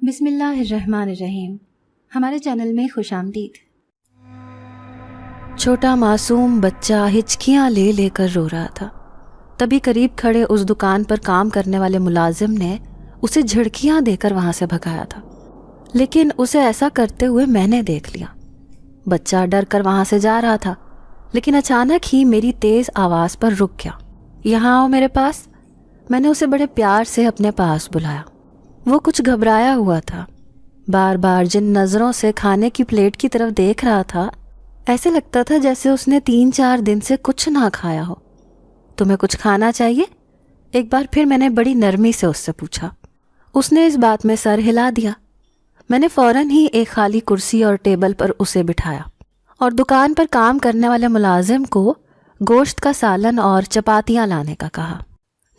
بسم اللہ الرحمن الرحیم. ہمارے چینل میں خوش آمدید. چھوٹا معصوم بچہ ہچکیاں لے لے کر رو رہا تھا. تبھی قریب کھڑے اس دکان پر کام کرنے والے ملازم نے اسے جھڑکیاں دے کر وہاں سے بھگایا تھا، لیکن اسے ایسا کرتے ہوئے میں نے دیکھ لیا. بچہ ڈر کر وہاں سے جا رہا تھا، لیکن اچانک ہی میری تیز آواز پر رک گیا. یہاں آؤ میرے پاس. میں نے اسے بڑے پیار سے اپنے پاس بلایا. وہ کچھ گھبرایا ہوا تھا. بار بار جن نظروں سے کھانے کی پلیٹ کی طرف دیکھ رہا تھا، ایسے لگتا تھا جیسے اس نے 3-4 دن سے کچھ نہ کھایا ہو. تمہیں کچھ کھانا چاہیے؟ ایک بار پھر میں نے بڑی نرمی سے اس سے پوچھا. اس نے اس بات میں سر ہلا دیا. میں نے فوراً ہی ایک خالی کرسی اور ٹیبل پر اسے بٹھایا اور دکان پر کام کرنے والے ملازم کو گوشت کا سالن اور چپاتیاں لانے کا کہا.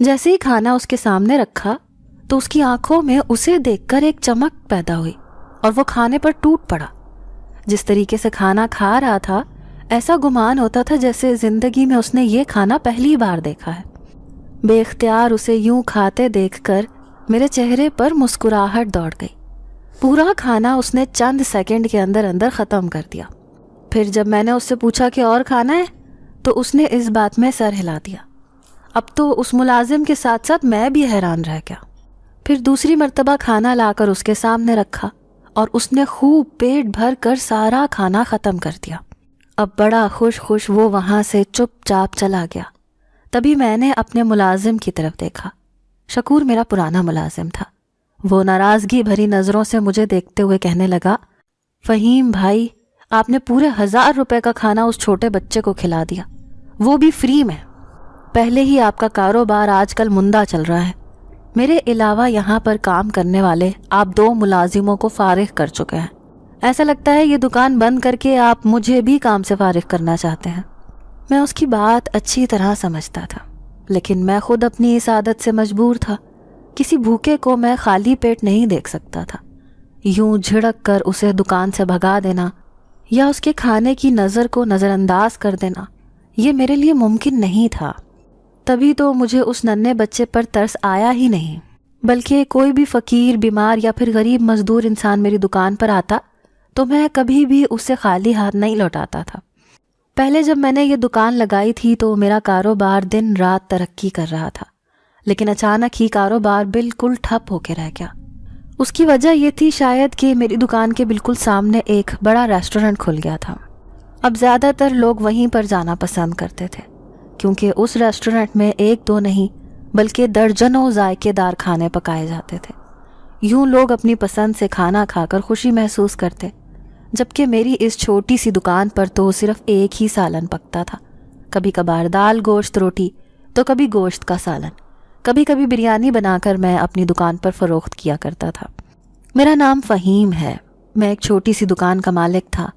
جیسے ہی کھانا اس کے سامنے رکھا تو اس کی آنکھوں میں اسے دیکھ کر ایک چمک پیدا ہوئی اور وہ کھانے پر ٹوٹ پڑا. جس طریقے سے کھانا کھا رہا تھا، ایسا گمان ہوتا تھا جیسے زندگی میں اس نے یہ کھانا پہلی بار دیکھا ہے. بے اختیار اسے یوں کھاتے دیکھ کر میرے چہرے پر مسکراہٹ دوڑ گئی. پورا کھانا اس نے چند سیکنڈ کے اندر اندر ختم کر دیا. پھر جب میں نے اس سے پوچھا کہ اور کھانا ہے تو اس نے اس بات میں سر ہلا دیا. اب تو اس ملازم کے ساتھ ساتھ میں بھی حیران رہ گیا. پھر دوسری مرتبہ کھانا لا کر اس کے سامنے رکھا اور اس نے خوب پیٹ بھر کر سارا کھانا ختم کر دیا. اب بڑا خوش وہ وہاں سے چپ چاپ چلا گیا. تبھی میں نے اپنے ملازم کی طرف دیکھا. شکور میرا پرانا ملازم تھا. وہ ناراضگی بھری نظروں سے مجھے دیکھتے ہوئے کہنے لگا، فہیم بھائی، آپ نے پورے 1000 روپے کا کھانا اس چھوٹے بچے کو کھلا دیا، وہ بھی فری میں. پہلے ہی آپ کا کاروبار آج کل مندہ چل رہا ہے. میرے علاوہ یہاں پر کام کرنے والے آپ 2 ملازموں کو فارغ کر چکے ہیں. ایسا لگتا ہے یہ دکان بند کر کے آپ مجھے بھی کام سے فارغ کرنا چاہتے ہیں. میں اس کی بات اچھی طرح سمجھتا تھا، لیکن میں خود اپنی اس عادت سے مجبور تھا. کسی بھوکے کو میں خالی پیٹ نہیں دیکھ سکتا تھا. یوں جھڑک کر اسے دکان سے بھگا دینا یا اس کے کھانے کی نظر کو نظر انداز کر دینا، یہ میرے لیے ممکن نہیں تھا. تبھی تو مجھے اس ننھے بچے پر ترس آیا ہی نہیں، بلکہ کوئی بھی فقیر، بیمار یا پھر غریب مزدور انسان میری دکان پر آتا تو میں کبھی بھی اسے خالی ہاتھ نہیں لوٹاتا تھا. پہلے جب میں نے یہ دکان لگائی تھی تو میرا کاروبار دن رات ترقی کر رہا تھا، لیکن اچانک ہی کاروبار بالکل ٹھپ ہو کے رہ گیا. اس کی وجہ یہ تھی شاید کہ میری دکان کے بالکل سامنے ایک بڑا ریسٹورنٹ کھل گیا تھا. اب زیادہ تر لوگ وہیں پر جانا پسند کرتے تھے، کیونکہ اس ریسٹورنٹ میں 1-2 نہیں بلکہ درجنوں ذائقے دار کھانے پکائے جاتے تھے. یوں لوگ اپنی پسند سے کھانا کھا کر خوشی محسوس کرتے، جبکہ میری اس چھوٹی سی دکان پر تو صرف ایک ہی سالن پکتا تھا. کبھی کبھار دال گوشت روٹی تو کبھی گوشت کا سالن، کبھی کبھی بریانی بنا کر میں اپنی دکان پر فروخت کیا کرتا تھا. میرا نام فہیم ہے. میں ایک چھوٹی سی دکان کا مالک تھا.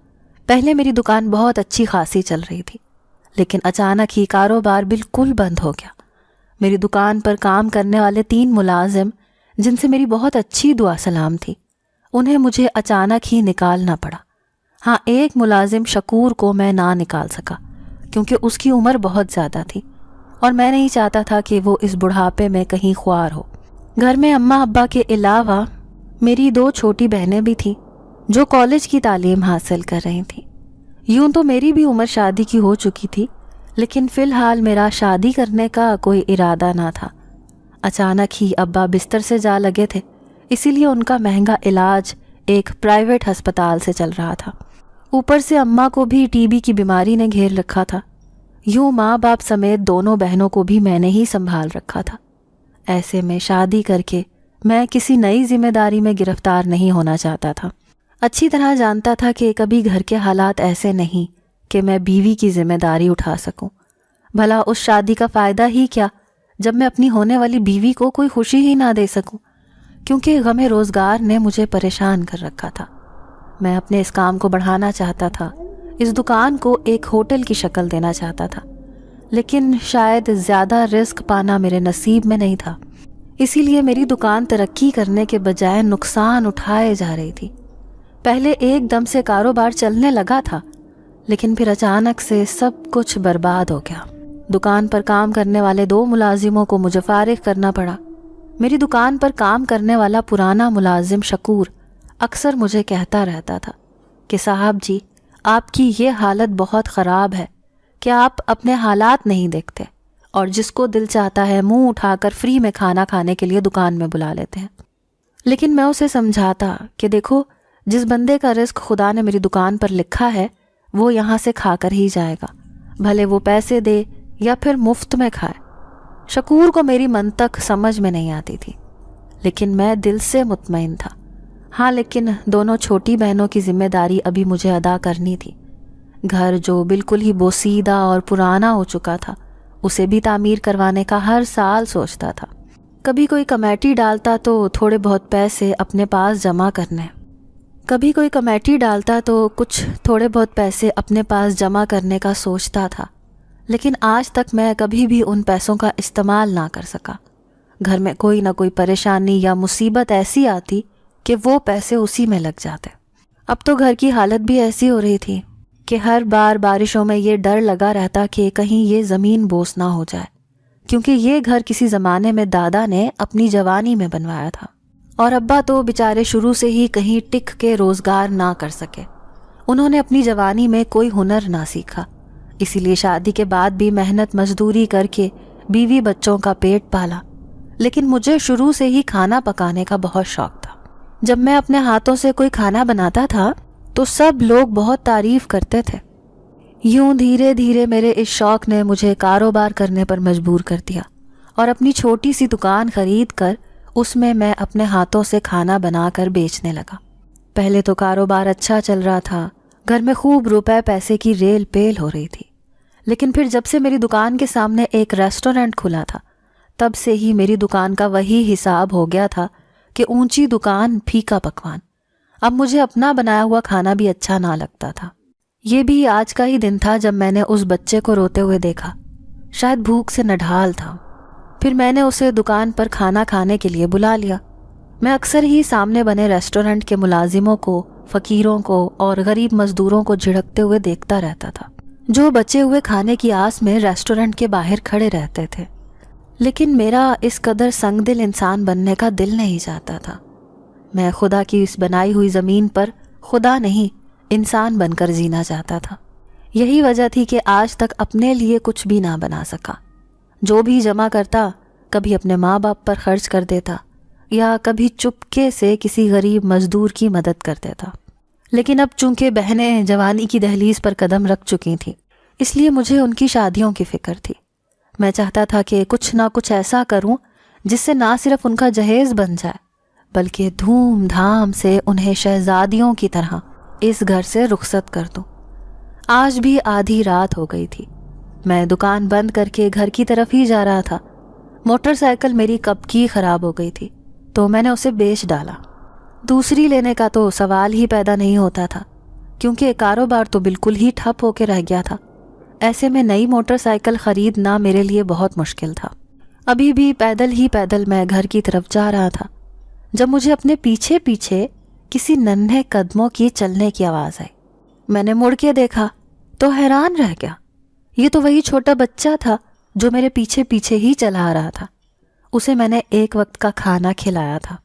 پہلے میری دکان بہت اچھی خاصی چل رہی تھی، لیکن اچانک ہی کاروبار بالکل بند ہو گیا. میری دکان پر کام کرنے والے 3 ملازم جن سے میری بہت اچھی دعا سلام تھی، انہیں مجھے اچانک ہی نکالنا پڑا. ہاں، ایک ملازم شکور کو میں نہ نکال سکا کیونکہ اس کی عمر بہت زیادہ تھی اور میں نہیں چاہتا تھا کہ وہ اس بڑھاپے میں کہیں خوار ہو. گھر میں اماں ابا کے علاوہ میری 2 چھوٹی بہنیں بھی تھیں جو کالج کی تعلیم حاصل کر رہی تھیں. یوں تو میری بھی عمر شادی کی ہو چکی تھی، لیکن فی الحال میرا شادی کرنے کا کوئی ارادہ نہ تھا. اچانک ہی ابا بستر سے جا لگے تھے، اسی لیے ان کا مہنگا علاج ایک پرائیویٹ ہسپتال سے چل رہا تھا. اوپر سے اماں کو بھی ٹی بی کی بیماری نے گھیر رکھا تھا. یوں ماں باپ سمیت دونوں بہنوں کو بھی میں نے ہی سنبھال رکھا تھا. ایسے میں شادی کر کے میں کسی نئی ذمہ داری میں گرفتار نہیں ہونا چاہتا تھا. اچھی طرح جانتا تھا کہ کبھی گھر کے حالات ایسے نہیں کہ میں بیوی کی ذمہ داری اٹھا سکوں. بھلا اس شادی کا فائدہ ہی کیا جب میں اپنی ہونے والی بیوی کو کوئی خوشی ہی نہ دے سکوں، کیونکہ غم روزگار نے مجھے پریشان کر رکھا تھا. میں اپنے اس کام کو بڑھانا چاہتا تھا، اس دکان کو ایک ہوٹل کی شکل دینا چاہتا تھا، لیکن شاید زیادہ رزق پانا میرے نصیب میں نہیں تھا. اسی لیے میری دکان ترقی کرنے کے بجائے نقصان اٹھائے جا رہی تھی. پہلے ایک دم سے کاروبار چلنے لگا تھا، لیکن پھر اچانک سے سب کچھ برباد ہو گیا. دکان پر کام کرنے والے 2 ملازموں کو مجھے فارغ کرنا پڑا. میری دکان پر کام کرنے والا پرانا ملازم شکور اکثر مجھے کہتا رہتا تھا کہ صاحب جی آپ کی یہ حالت بہت خراب ہے کہ آپ اپنے حالات نہیں دیکھتے اور جس کو دل چاہتا ہے منہ اٹھا کر فری میں کھانا کھانے کے لیے دکان میں بلا لیتے ہیں۔ لیکن میں اسے سمجھاتا کہ دیکھو، جس بندے کا رزق خدا نے میری دکان پر لکھا ہے وہ یہاں سے کھا کر ہی جائے گا، بھلے وہ پیسے دے یا پھر مفت میں کھائے۔ شکور کو میری منطق سمجھ میں نہیں آتی تھی، لیکن میں دل سے مطمئن تھا۔ ہاں، لیکن دونوں چھوٹی بہنوں کی ذمہ داری ابھی مجھے ادا کرنی تھی۔ گھر جو بالکل ہی بوسیدہ اور پرانا ہو چکا تھا، اسے بھی تعمیر کروانے کا ہر سال سوچتا تھا۔ کبھی کوئی کمیٹی ڈالتا تو تھوڑے بہت پیسے اپنے پاس جمع کرنے کا سوچتا تھا، لیکن آج تک میں کبھی بھی ان پیسوں کا استعمال نہ کر سکا۔ گھر میں کوئی نہ کوئی پریشانی یا مصیبت ایسی آتی کہ وہ پیسے اسی میں لگ جاتے۔ اب تو گھر کی حالت بھی ایسی ہو رہی تھی کہ ہر بار بارشوں میں یہ ڈر لگا رہتا کہ کہیں یہ زمین بوس نہ ہو جائے، کیونکہ یہ گھر کسی زمانے میں دادا نے اپنی جوانی میں بنوایا تھا، اور ابا تو بیچارے شروع سے ہی کہیں ٹک کے روزگار نہ کر سکے۔ انہوں نے اپنی جوانی میں کوئی ہنر نہ سیکھا، اسی لیے شادی کے بعد بھی محنت مزدوری کر کے بیوی بچوں کا پیٹ پالا۔ لیکن مجھے شروع سے ہی کھانا پکانے کا بہت شوق تھا۔ جب میں اپنے ہاتھوں سے کوئی کھانا بناتا تھا تو سب لوگ بہت تعریف کرتے تھے۔ یوں دھیرے دھیرے میرے اس شوق نے مجھے کاروبار کرنے پر مجبور کر دیا، اور اپنی چھوٹی سی دکان خرید کر اس میں اپنے ہاتھوں سے کھانا بنا کر بیچنے لگا۔ پہلے تو کاروبار اچھا چل رہا تھا، گھر میں خوب روپے پیسے کی ریل پیل ہو رہی تھی، لیکن پھر جب سے میری دکان کے سامنے ایک ریسٹورنٹ کھلا تھا، تب سے ہی میری دکان کا وہی حساب ہو گیا تھا کہ اونچی دکان پھیکا پکوان۔ اب مجھے اپنا بنایا ہوا کھانا بھی اچھا نہ لگتا تھا۔ یہ بھی آج کا ہی دن تھا جب میں نے اس بچے کو روتے ہوئے دیکھا، شاید بھوک سے نڈھال تھا۔ پھر میں نے اسے دکان پر کھانا کھانے کے لیے بلا لیا۔ میں اکثر ہی سامنے بنے ریسٹورنٹ کے ملازموں کو، فقیروں کو اور غریب مزدوروں کو جھڑکتے ہوئے دیکھتا رہتا تھا، جو بچے ہوئے کھانے کی آس میں ریسٹورنٹ کے باہر کھڑے رہتے تھے۔ لیکن میرا اس قدر سنگ دل انسان بننے کا دل نہیں چاہتا تھا۔ میں خدا کی اس بنائی ہوئی زمین پر خدا نہیں، انسان بن کر جینا چاہتا تھا۔ یہی وجہ تھی کہ آج تک اپنے لیے کچھ بھی نہ بنا سکا۔ جو بھی جمع کرتا، کبھی اپنے ماں باپ پر خرچ کر دیتا یا کبھی چپکے سے کسی غریب مزدور کی مدد کر دیتا۔ لیکن اب چونکہ بہنیں جوانی کی دہلیز پر قدم رکھ چکی تھیں، اس لیے مجھے ان کی شادیوں کی فکر تھی۔ میں چاہتا تھا کہ کچھ نہ کچھ ایسا کروں جس سے نہ صرف ان کا جہیز بن جائے، بلکہ دھوم دھام سے انہیں شہزادیوں کی طرح اس گھر سے رخصت کر دوں۔ آج بھی آدھی رات ہو گئی تھی، میں دکان بند کر کے گھر کی طرف ہی جا رہا تھا۔ موٹر سائیکل میری کب کی خراب ہو گئی تھی تو میں نے اسے بیچ ڈالا۔ دوسری لینے کا تو سوال ہی پیدا نہیں ہوتا تھا، کیونکہ کاروبار تو بالکل ہی ٹھپ ہو کے رہ گیا تھا۔ ایسے میں نئی موٹر سائیکل خریدنا میرے لیے بہت مشکل تھا۔ ابھی بھی پیدل میں گھر کی طرف جا رہا تھا جب مجھے اپنے پیچھے پیچھے کسی ننھے قدموں کی چلنے کی آواز آئی۔ میں نے مڑ کے دیکھا تو حیران رہ گیا۔ یہ تو وہی چھوٹا بچہ تھا جو میرے پیچھے پیچھے ہی چلا آ رہا تھا۔ اسے میں نے ایک وقت کا کھانا کھلایا تھا،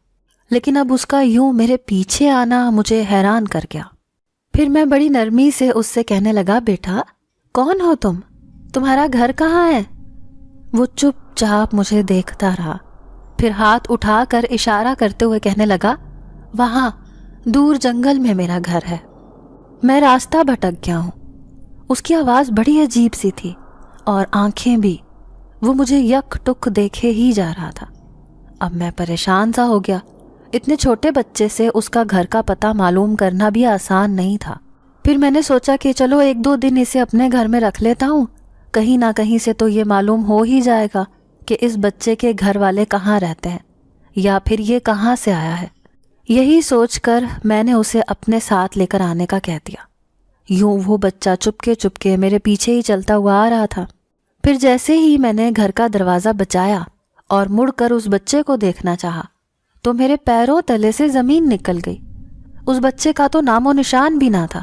لیکن اب اس کا یوں میرے پیچھے آنا مجھے حیران کر گیا۔ پھر میں بڑی نرمی سے اس سے کہنے لگا، بیٹا کون ہو تم؟ تمہارا گھر کہاں ہے؟ وہ چپ چاپ مجھے دیکھتا رہا، پھر ہاتھ اٹھا کر اشارہ کرتے ہوئے کہنے لگا، وہاں دور جنگل میں میرا گھر ہے۔ میں راستہ بھٹک گیا ہوں۔ اس کی آواز بڑی عجیب سی تھی اور آنکھیں بھی۔ وہ مجھے یک ٹک دیکھے ہی جا رہا تھا۔ اب میں پریشان سا ہو گیا۔ اتنے چھوٹے بچے سے اس کا گھر کا پتہ معلوم کرنا بھی آسان نہیں تھا۔ پھر میں نے سوچا کہ چلو 1-2 دن اسے اپنے گھر میں رکھ لیتا ہوں، کہیں نہ کہیں سے تو یہ معلوم ہو ہی جائے گا کہ اس بچے کے گھر والے کہاں رہتے ہیں یا پھر یہ کہاں سے آیا ہے۔ یہی سوچ کر میں نے اسے اپنے ساتھ لے کر آنے کا کہہ دیا۔ یوں وہ بچہ چپکے چپکے میرے پیچھے ہی چلتا ہوا آ رہا تھا۔ پھر جیسے ہی میں نے گھر کا دروازہ بچایا اور مڑ کر اس بچے کو دیکھنا چاہا تو میرے پیروں تلے سے زمین نکل گئی۔ اس بچے کا تو نام و نشان بھی نہ تھا،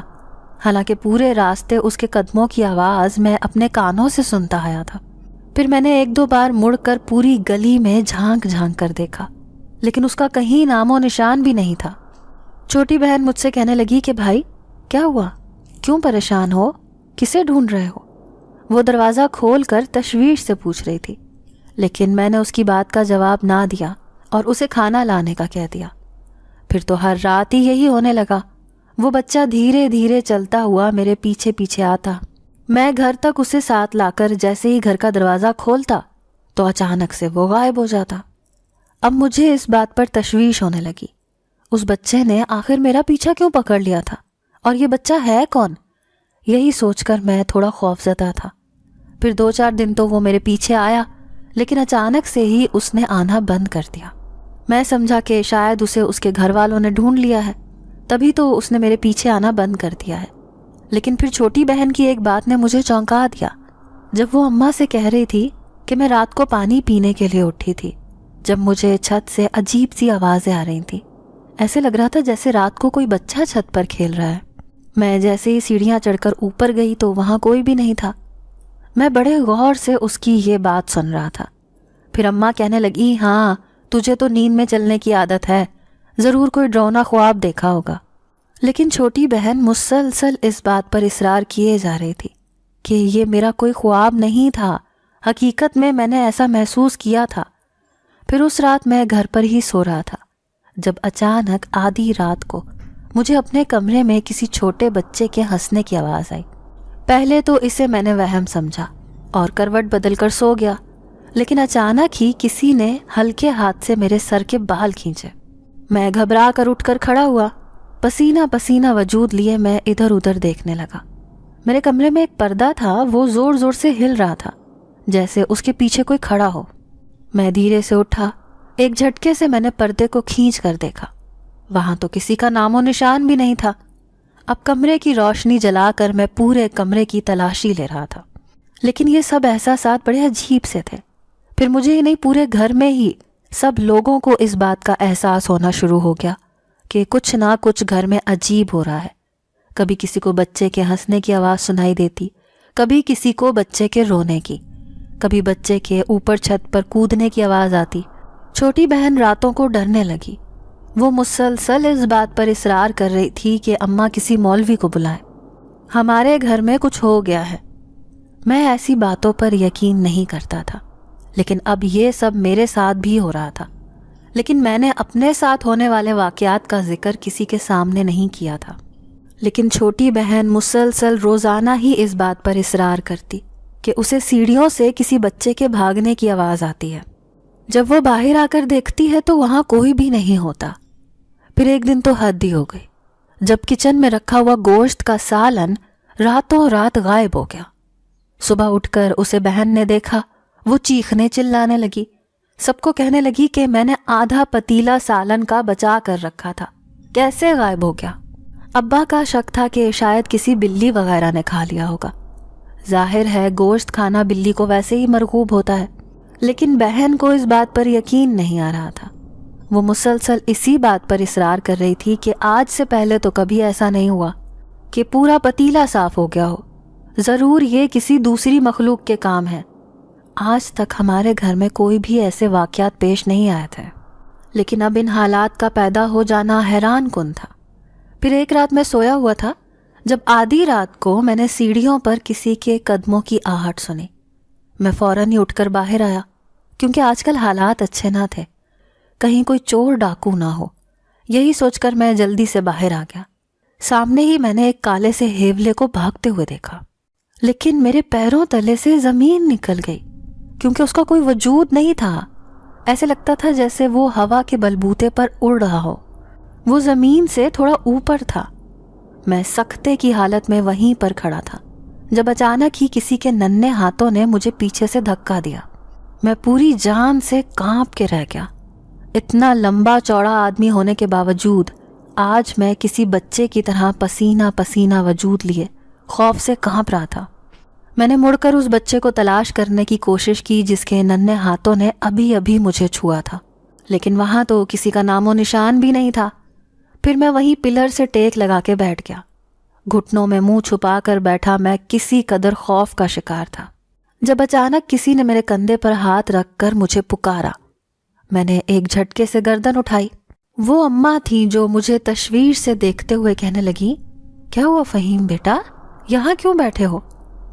حالانکہ پورے راستے اس کے قدموں کی آواز میں اپنے کانوں سے سنتا آیا تھا۔ پھر میں نے 1-2 بار مڑ کر پوری گلی میں جھانک جھانک کر دیکھا، لیکن اس کا کہیں نام و نشان بھی نہیں تھا۔ چھوٹی بہن مجھ سے کہنے لگی کہ بھائی کیا ہوا، کیوں پریشان ہو، کسے ڈھونڈ رہے ہو؟ وہ دروازہ کھول کر تشویش سے پوچھ رہی تھی، لیکن میں نے اس کی بات کا جواب نہ دیا اور اسے کھانا لانے کا کہہ دیا۔ پھر تو ہر رات ہی یہی ہونے لگا۔ وہ بچہ دھیرے دھیرے چلتا ہوا میرے پیچھے پیچھے آتا، میں گھر تک اسے ساتھ لا کر جیسے ہی گھر کا دروازہ کھولتا تو اچانک سے وہ غائب ہو جاتا۔ اب مجھے اس بات پر تشویش ہونے لگی، اس بچے نے آخر میرا پیچھا کیوں پکڑ لیا تھا، اور یہ بچہ ہے کون؟ یہی سوچ کر میں تھوڑا خوفزدہ تھا۔ پھر 2-4 دن تو وہ میرے پیچھے آیا، لیکن اچانک سے ہی اس نے آنا بند کر دیا۔ میں سمجھا کہ شاید اسے اس کے گھر والوں نے ڈھونڈ لیا ہے، تبھی تو اس نے میرے پیچھے آنا بند کر دیا ہے۔ لیکن پھر چھوٹی بہن کی ایک بات نے مجھے چونکا دیا، جب وہ اماں سے کہہ رہی تھی کہ میں رات کو پانی پینے کے لیے اٹھی تھی، جب مجھے چھت سے عجیب سی آوازیں آ رہی تھیں، ایسے لگ رہا تھا جیسے رات کو کوئی بچہ چھت پر کھیل رہا ہے۔ میں جیسے ہی سیڑھیاں چڑھ کر اوپر گئی تو وہاں کوئی بھی نہیں تھا۔ میں بڑے غور سے اس کی یہ بات سن رہا تھا۔ پھر اماں کہنے لگی، ہاں تجھے تو نیند میں چلنے کی عادت ہے، ضرور کوئی ڈراؤنا خواب دیکھا ہوگا۔ لیکن چھوٹی بہن مسلسل اس بات پر اصرار کیے جا رہی تھی کہ یہ میرا کوئی خواب نہیں تھا، حقیقت میں نے ایسا محسوس کیا تھا۔ پھر اس رات میں گھر پر ہی سو رہا تھا جب اچانک آدھی رات کو مجھے اپنے کمرے میں کسی چھوٹے بچے کے ہنسنے کی آواز آئی۔ پہلے تو اسے میں نے وہم سمجھا اور کروٹ بدل کر سو گیا، لیکن اچانک ہی کسی نے ہلکے ہاتھ سے میرے سر کے بال کھینچے۔ میں گھبرا کر اٹھ کر کھڑا ہوا، پسینہ پسینہ وجود لیے میں ادھر ادھر دیکھنے لگا۔ میرے کمرے میں ایک پردہ تھا، وہ زور زور سے ہل رہا تھا جیسے اس کے پیچھے کوئی کھڑا ہو۔ میں دھیرے سے اٹھا، ایک جھٹکے سے میں نے پردے کو کھینچ کر دیکھا، وہاں تو کسی کا نام و نشان بھی نہیں تھا۔ اب کمرے کی روشنی جلا کر میں پورے کمرے کی تلاشی لے رہا تھا، لیکن یہ سب احساسات بڑے عجیب سے تھے۔ پھر مجھے ہی نہیں، پورے گھر میں ہی سب لوگوں کو اس بات کا احساس ہونا شروع ہو گیا کہ کچھ نہ کچھ گھر میں عجیب ہو رہا ہے۔ کبھی کسی کو بچے کے ہنسنے کی آواز سنائی دیتی، کبھی کسی کو بچے کے رونے کی، کبھی بچے کے اوپر چھت پر کودنے کی آواز آتی۔ چھوٹی بہن راتوں کو ڈرنے لگی۔ وہ مسلسل اس بات پر اصرار کر رہی تھی کہ اماں کسی مولوی کو بلائیں، ہمارے گھر میں کچھ ہو گیا ہے۔ میں ایسی باتوں پر یقین نہیں کرتا تھا، لیکن اب یہ سب میرے ساتھ بھی ہو رہا تھا۔ لیکن میں نے اپنے ساتھ ہونے والے واقعات کا ذکر کسی کے سامنے نہیں کیا تھا۔ لیکن چھوٹی بہن مسلسل روزانہ ہی اس بات پر اصرار کرتی کہ اسے سیڑھیوں سے کسی بچے کے بھاگنے کی آواز آتی ہے۔ جب وہ باہر آ کر دیکھتی ہے تو وہاں کوئی بھی نہیں ہوتا۔ پھر ایک دن تو حد ہی ہو گئی جب کچن میں رکھا ہوا گوشت کا سالن راتوں رات غائب ہو گیا۔ صبح اٹھ کر اسے بہن نے دیکھا، وہ چیخنے چلانے لگی، سب کو کہنے لگی کہ میں نے آدھا پتیلا سالن کا بچا کر رکھا تھا، کیسے غائب ہو گیا؟ ابا کا شک تھا کہ شاید کسی بلی وغیرہ نے کھا لیا ہوگا۔ ظاہر ہے گوشت کھانا بلی کو ویسے ہی مرغوب ہوتا ہے، لیکن بہن کو اس بات پر یقین نہیں آ رہا تھا۔ وہ مسلسل اسی بات پر اصرار کر رہی تھی کہ آج سے پہلے تو کبھی ایسا نہیں ہوا کہ پورا پتیلا صاف ہو گیا ہو، ضرور یہ کسی دوسری مخلوق کے کام ہے۔ آج تک ہمارے گھر میں کوئی بھی ایسے واقعات پیش نہیں آئے تھے، لیکن اب ان حالات کا پیدا ہو جانا حیران کن تھا۔ پھر ایک رات میں سویا ہوا تھا جب آدھی رات کو میں نے سیڑھیوں پر کسی کے قدموں کی آہٹ سنی۔ میں فوراً ہی اٹھ کر باہر آیا، کیونکہ آج کل حالات اچھے نہ تھے، کہیں کوئی چور ڈاکو نہ ہو۔ یہی سوچ کر میں جلدی سے باہر آ گیا۔ سامنے ہی میں نے ایک کالے سے ہیولے کو بھاگتے ہوئے دیکھا، لیکن میرے پیروں تلے سے زمین نکل گئی کیونکہ اس کا کوئی وجود نہیں تھا۔ ایسے لگتا تھا جیسے وہ ہوا کے بلبوتے پر اڑ رہا ہو، وہ زمین سے تھوڑا اوپر تھا۔ میں سکتے کی حالت میں وہیں پر کھڑا تھا جب اچانک ہی کسی کے ننھے ہاتھوں نے مجھے پیچھے سے دھکا دیا۔ میں پوری جان سے کانپ کے رہ گیا۔ اتنا لمبا چوڑا آدمی ہونے کے باوجود آج میں کسی بچے کی طرح پسینہ پسینہ وجود لیے خوف سے کانپ رہا تھا۔ میں نے مڑ کر اس بچے کو تلاش کرنے کی کوشش کی جس کے ننھے ہاتھوں نے ابھی ابھی مجھے چھوا تھا، لیکن وہاں تو کسی کا نام و نشان بھی نہیں تھا۔ پھر میں وہیں پلر سے ٹیک لگا کے بیٹھ گیا۔ گھٹنوں میں منہ چھپا کر بیٹھا میں کسی قدر خوف کا شکار تھا۔ جب اچانک کسی نے میرے کندھے پر ہاتھ رکھ کر مجھے پکارا۔ میں نے ایک جھٹکے سے گردن اٹھائی۔ وہ اماں تھیں جو مجھے تشویش سے دیکھتے ہوئے کہنے لگیں، کیا ہوا فہیم بیٹا، یہاں کیوں بیٹھے ہو؟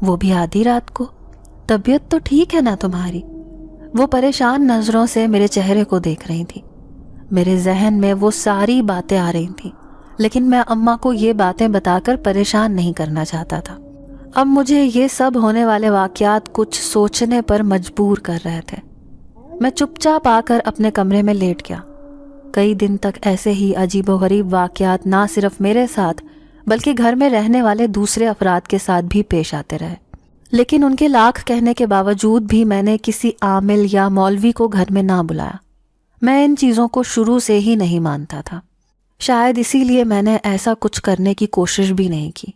وہ بھی آدھی رات کو، طبیعت تو ٹھیک ہے نا تمہاری؟ وہ پریشان نظروں سے میرے چہرے کو دیکھ رہی تھی۔ میرے ذہن میں وہ ساری باتیں آ رہی تھیں، لیکن میں اماں کو یہ باتیں بتا کر پریشان نہیں کرنا چاہتا تھا۔ اب مجھے یہ سب ہونے والے واقعات کچھ سوچنے پر مجبور کر رہے تھے۔ میں چپ چاپ آ کر اپنے کمرے میں لیٹ گیا۔ کئی دن تک ایسے ہی عجیب و غریب واقعات نہ صرف میرے ساتھ بلکہ گھر میں رہنے والے دوسرے افراد کے ساتھ بھی پیش آتے رہے، لیکن ان کے لاکھ کہنے کے باوجود بھی میں نے کسی عامل یا مولوی کو گھر میں نہ بلایا۔ میں ان چیزوں کو شروع سے ہی نہیں مانتا تھا، شاید اسی لیے میں نے ایسا کچھ کرنے کی کوشش بھی نہیں کی۔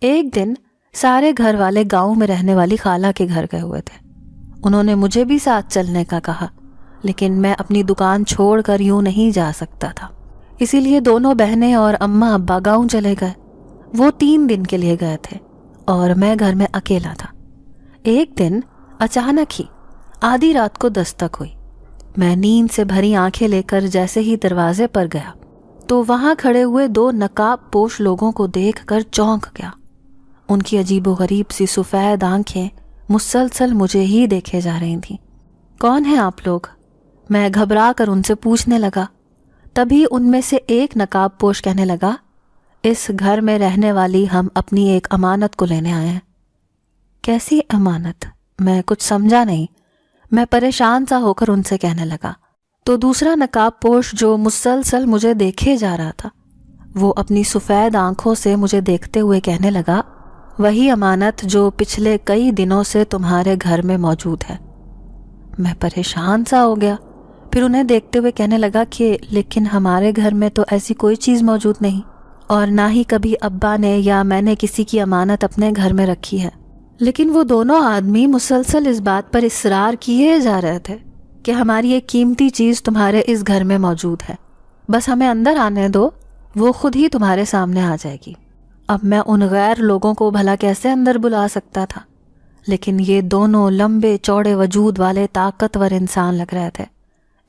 ایک دن سارے گھر والے گاؤں میں رہنے والی خالہ کے گھر گئے ہوئے تھے۔ انہوں نے مجھے بھی ساتھ چلنے کا کہا، لیکن میں اپنی دکان چھوڑ کر یوں نہیں جا سکتا تھا، اسی لیے دونوں بہنیں اور اماں ابا گاؤں چلے گئے۔ وہ 3 دن کے لیے گئے تھے اور میں گھر میں اکیلا تھا۔ ایک دن اچانک ہی آدھی رات کو دستک ہوئی۔ میں نیند سے بھری آنکھیں لے کر جیسے ہی دروازے پر گیا تو وہاں کھڑے ہوئے 2 نقاب پوش لوگوں کو دیکھ کر چونک گیا۔ ان کی عجیب و غریب سی سفید آنکھیں مسلسل مجھے ہی دیکھے جا رہی تھیں۔ کون ہیں آپ لوگ؟ میں گھبرا کر ان سے پوچھنے لگا۔ تبھی ان میں سے ایک نقاب پوش کہنے لگا، اس گھر میں رہنے والی ہم اپنی ایک امانت کو لینے آئے ہیں۔ کیسی امانت؟ میں کچھ سمجھا نہیں۔ میں پریشان سا ہو کر ان سے کہنے لگا تو دوسرا نقاب پوش جو مسلسل مجھے دیکھے جا رہا تھا، وہ اپنی سفید آنکھوں سے مجھے دیکھتے ہوئے کہنے لگا، وہی امانت جو پچھلے کئی دنوں سے تمہارے گھر میں موجود ہے۔ میں پریشان سا ہو گیا، پھر انہیں دیکھتے ہوئے کہنے لگا کہ لیکن ہمارے گھر میں تو ایسی کوئی چیز موجود نہیں، اور نہ ہی کبھی ابا نے یا میں نے کسی کی امانت اپنے گھر میں رکھی ہے۔ لیکن وہ دونوں آدمی مسلسل اس بات پر اصرار کیے جا رہے تھے کہ ہماری ایک قیمتی چیز تمہارے اس گھر میں موجود ہے، بس ہمیں اندر آنے دو، وہ خود ہی تمہارے سامنے آ جائے گی۔ اب میں ان غیر لوگوں کو بھلا کیسے اندر بلا سکتا تھا؟ لیکن یہ دونوں لمبے چوڑے وجود والے طاقتور انسان لگ رہے تھے،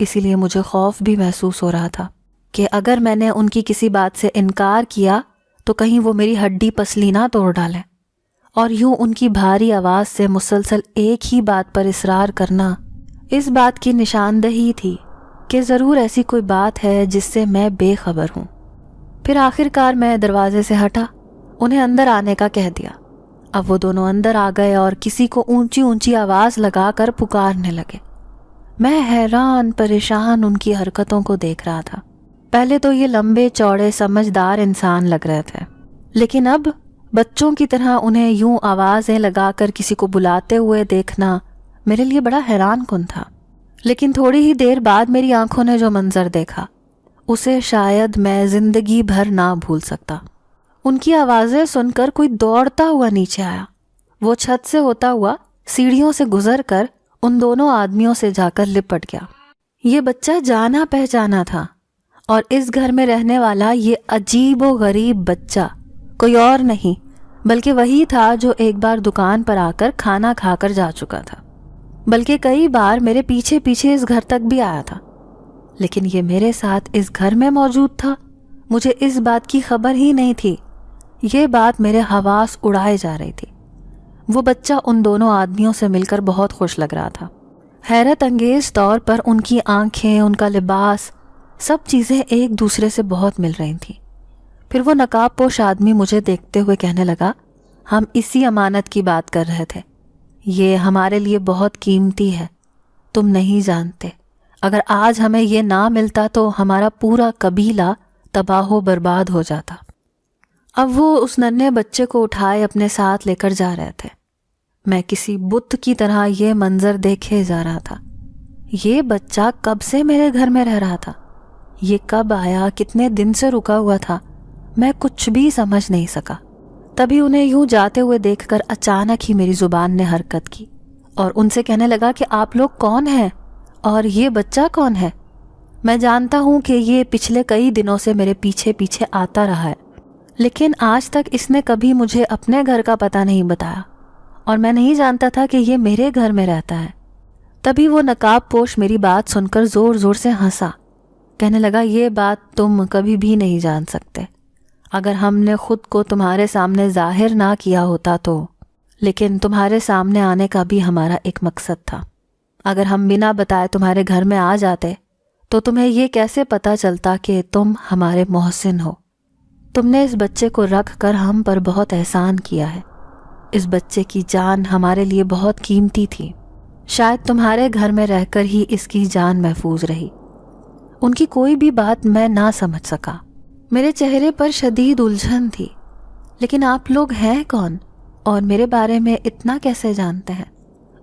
اسی لیے مجھے خوف بھی محسوس ہو رہا تھا کہ اگر میں نے ان کی کسی بات سے انکار کیا تو کہیں وہ میری ہڈی پسلی نہ توڑ ڈالیں۔ اور یوں ان کی بھاری آواز سے مسلسل ایک ہی بات پر اصرار کرنا اس بات کی نشاندہی تھی کہ ضرور ایسی کوئی بات ہے جس سے میں بے خبر ہوں۔ پھر آخر کار میں دروازے سے ہٹا، انہیں اندر آنے کا کہہ دیا۔ اب وہ دونوں اندر آ گئے اور کسی کو اونچی اونچی آواز لگا کر پکارنے لگے۔ میں حیران پریشان ان کی حرکتوں کو دیکھ رہا تھا۔ پہلے تو یہ لمبے چوڑے سمجھدار انسان لگ رہے تھے، لیکن اب بچوں کی طرح انہیں یوں آوازیں لگا کر کسی کو بلاتے ہوئے دیکھنا میرے لیے بڑا حیران کن تھا۔ لیکن تھوڑی ہی دیر بعد میری آنکھوں نے جو منظر دیکھا اسے شاید میں زندگی بھر نہ بھول سکتا۔ ان کی آوازیں سن کر کوئی دوڑتا ہوا نیچے آیا۔ وہ چھت سے ہوتا ہوا سیڑھیوں سے گزر کر ان دونوں آدمیوں سے جا کر لپٹ گیا۔ یہ بچہ جانا پہچانا تھا، اور اس گھر میں رہنے والا یہ عجیب و غریب بچہ کوئی اور نہیں بلکہ وہی تھا جو ایک بار دکان پر آ کر کھانا کھا کر جا چکا تھا، بلکہ کئی بار میرے پیچھے پیچھے اس گھر تک بھی آیا تھا۔ لیکن یہ میرے ساتھ اس گھر میں موجود تھا، مجھے اس بات کی خبر ہی نہیں تھی۔ یہ بات میرے حواس اڑائے جا رہی تھی۔ وہ بچہ ان دونوں آدمیوں سے مل کر بہت خوش لگ رہا تھا۔ حیرت انگیز طور پر ان کی آنکھیں، ان کا لباس، سب چیزیں ایک دوسرے سے بہت مل رہی تھیں۔ پھر وہ نقاب پوش آدمی مجھے دیکھتے ہوئے کہنے لگا، ہم اسی امانت کی بات کر رہے تھے، یہ ہمارے لیے بہت قیمتی ہے، تم نہیں جانتے، اگر آج ہمیں یہ نہ ملتا تو ہمارا پورا قبیلہ تباہ و برباد ہو جاتا۔ اب وہ اس ننھے بچے کو اٹھائے اپنے ساتھ لے کر جا رہے تھے۔ میں کسی بت کی طرح یہ منظر دیکھے جا رہا تھا۔ یہ بچہ کب سے میرے گھر میں رہ رہا تھا؟ یہ کب آیا؟ کتنے دن سے رکا ہوا تھا؟ میں کچھ بھی سمجھ نہیں سکا۔ تبھی انہیں یوں جاتے ہوئے دیکھ کر اچانک ہی میری زبان نے حرکت کی اور ان سے کہنے لگا کہ آپ لوگ کون ہیں اور یہ بچہ کون ہے؟ میں جانتا ہوں کہ یہ پچھلے کئی دنوں سے میرے پیچھے پیچھے آتا رہا ہے، لیکن آج تک اس نے کبھی مجھے اپنے گھر کا پتہ نہیں بتایا، اور میں نہیں جانتا تھا کہ یہ میرے گھر میں رہتا ہے۔ تبھی وہ نقاب پوش میری بات سن کر زور زور سے ہنسا، کہنے لگا یہ بات تم کبھی بھی نہیں جان سکتے، اگر ہم نے خود کو تمہارے سامنے ظاہر نہ کیا ہوتا تو، لیکن تمہارے سامنے آنے کا بھی ہمارا ایک مقصد تھا۔ اگر ہم بنا بتائے تمہارے گھر میں آ جاتے تو تمہیں یہ کیسے پتہ چلتا کہ تم ہمارے محسن ہو؟ تم نے اس بچے کو رکھ کر ہم پر بہت احسان کیا ہے۔ اس بچے کی جان ہمارے لیے بہت قیمتی تھی، شاید تمہارے گھر میں رہ کر ہی اس کی جان محفوظ رہی۔ ان کی کوئی بھی بات میں نہ سمجھ سکا، میرے چہرے پر شدید الجھن تھی۔ لیکن آپ لوگ ہیں کون اور میرے بارے میں اتنا کیسے جانتے ہیں؟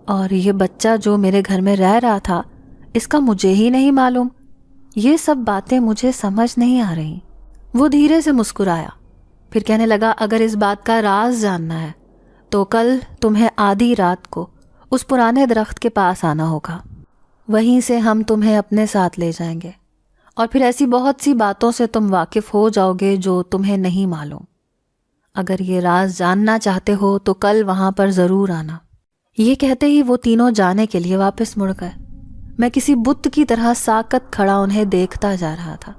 اور یہ بچہ جو میرے گھر میں رہ رہا تھا، اس کا مجھے ہی نہیں معلوم؟ یہ سب باتیں مجھے سمجھ نہیں آ رہی۔ وہ دھیرے سے مسکرایا، پھر کہنے لگا اگر اس بات کا راز جاننا ہے تو کل تمہیں آدھی رات کو اس پرانے درخت کے پاس آنا ہوگا، وہیں سے ہم تمہیں اپنے ساتھ لے جائیں گے، اور پھر ایسی بہت سی باتوں سے تم واقف ہو جاؤ گے جو تمہیں نہیں معلوم۔ اگر یہ راز جاننا چاہتے ہو تو کل وہاں پر ضرور آنا۔ یہ کہتے ہی وہ تینوں جانے کے لیے واپس مڑ گئے۔ میں کسی بت کی طرح ساکت کھڑا انہیں دیکھتا جا رہا تھا۔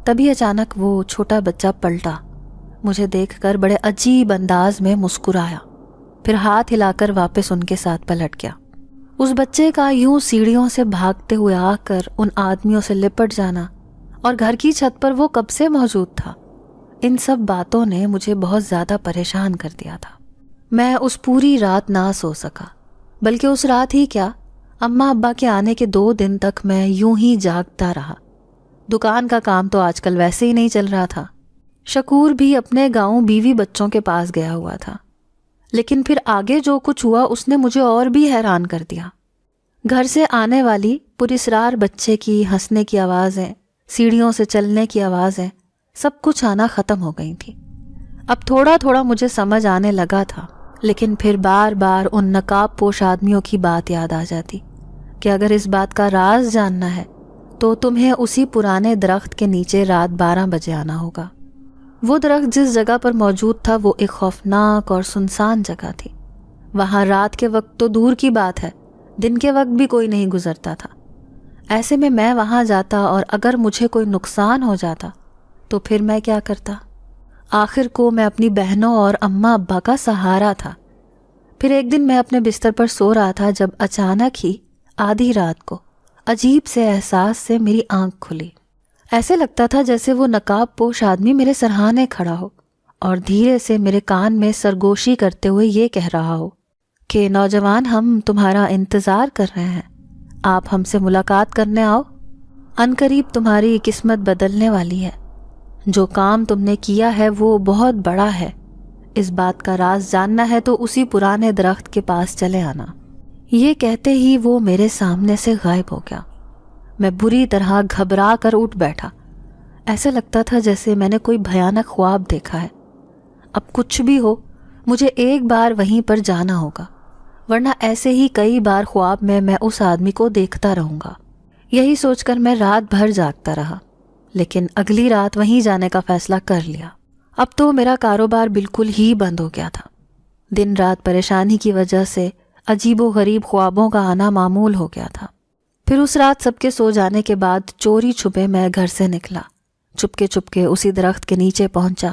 تبھی اچانک وہ چھوٹا بچہ پلٹا، مجھے دیکھ کر بڑے عجیب انداز میں مسکرایا، پھر ہاتھ ہلا کر واپس ان کے ساتھ پلٹ گیا۔ اس بچے کا یوں سیڑھیوں سے بھاگتے ہوئے آ کر ان آدمیوں سے لپٹ جانا اور گھر کی چھت پر وہ کب سے موجود تھا، ان سب باتوں نے مجھے بہت زیادہ پریشان کر دیا تھا۔ میں اس پوری رات نہ سو سکا، بلکہ اس رات ہی کیا، اماں ابا کے آنے کے 2 دن تک میں یوں ہی جاگتا رہا۔ دکان کا کام تو آج کل ویسے ہی نہیں چل رہا تھا۔ شکور بھی اپنے گاؤں بیوی بچوں کے پاس گیا ہوا تھا، لیکن پھر آگے جو کچھ ہوا اس نے مجھے اور بھی حیران کر دیا۔ گھر سے آنے والی پراسرار بچے کی ہنسنے کی آوازیں، سیڑھیوں سے چلنے کی آوازیں، سب کچھ آنا ختم ہو گئی تھی۔ اب تھوڑا تھوڑا مجھے سمجھ آنے لگا تھا، لیکن پھر بار بار ان نقاب پوش آدمیوں کی بات یاد آ جاتی کہ اگر اس بات کا راز جاننا ہے تو تمہیں اسی پرانے درخت کے نیچے رات 12 بجے آنا ہوگا۔ وہ درخت جس جگہ پر موجود تھا وہ ایک خوفناک اور سنسان جگہ تھی۔ وہاں رات کے وقت تو دور کی بات ہے، دن کے وقت بھی کوئی نہیں گزرتا تھا۔ ایسے میں وہاں جاتا اور اگر مجھے کوئی نقصان ہو جاتا تو پھر میں کیا کرتا؟ آخر کو میں اپنی بہنوں اور اماں ابا کا سہارا تھا۔ پھر ایک دن میں اپنے بستر پر سو رہا تھا جب اچانک ہی آدھی رات کو عجیب سے احساس سے میری آنکھ کھلی۔ ایسے لگتا تھا جیسے وہ نقاب پوش آدمی میرے سرہانے کھڑا ہو اور دھیرے سے میرے کان میں سرگوشی کرتے ہوئے یہ کہہ رہا ہو کہ نوجوان، ہم تمہارا انتظار کر رہے ہیں، آپ ہم سے ملاقات کرنے آؤ، عنقریب تمہاری قسمت بدلنے والی ہے، جو کام تم نے کیا ہے وہ بہت بڑا ہے، اس بات کا راز جاننا ہے تو اسی پرانے درخت کے پاس چلے آنا۔ یہ کہتے ہی وہ میرے سامنے سے غائب ہو گیا۔ میں بری طرح گھبرا کر اٹھ بیٹھا، ایسا لگتا تھا جیسے میں نے کوئی بھیانک خواب دیکھا ہے۔ اب کچھ بھی ہو مجھے ایک بار وہیں پر جانا ہوگا، ورنہ ایسے ہی کئی بار خواب میں اس آدمی کو دیکھتا رہوں گا۔ یہی سوچ کر میں رات بھر جاگتا رہا، لیکن اگلی رات وہیں جانے کا فیصلہ کر لیا۔ اب تو میرا کاروبار بالکل ہی بند ہو گیا تھا۔ دن رات پریشانی کی وجہ سے عجیب و غریب خوابوں کا آنا معمول ہو گیا تھا۔ پھر اس رات سب کے سو جانے کے بعد چوری چھپے میں گھر سے نکلا، چپکے اسی درخت کے نیچے پہنچا۔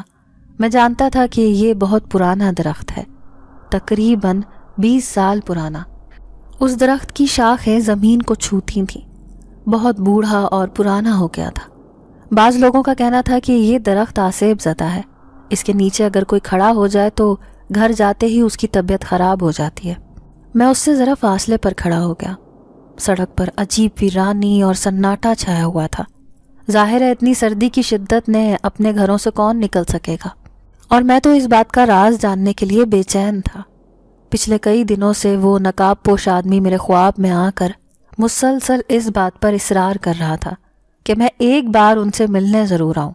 میں جانتا تھا کہ یہ بہت پرانا درخت ہے، تقریباً 20 سال پرانا۔ اس درخت کی شاخیں زمین کو چھوتی تھیں، بہت بوڑھا اور پرانا ہو گیا تھا۔ بعض لوگوں کا کہنا تھا کہ یہ درخت آسیب زدہ ہے، اس کے نیچے اگر کوئی کھڑا ہو جائے تو گھر جاتے ہی اس کی طبیعت خراب ہو جاتی ہے۔ میں اس سے ذرا فاصلے پر کھڑا ہو گیا۔ سڑک پر عجیب ویرانی اور سناٹا چھایا ہوا تھا۔ ظاہر ہے اتنی سردی کی شدت نے اپنے گھروں سے کون نکل سکے گا، اور میں تو اس بات کا راز جاننے کے لیے بے چین تھا۔ پچھلے کئی دنوں سے وہ نقاب پوش آدمی میرے خواب میں آ کر مسلسل اس بات پر اصرار کر رہا تھا کہ میں ایک بار ان سے ملنے ضرور آؤں۔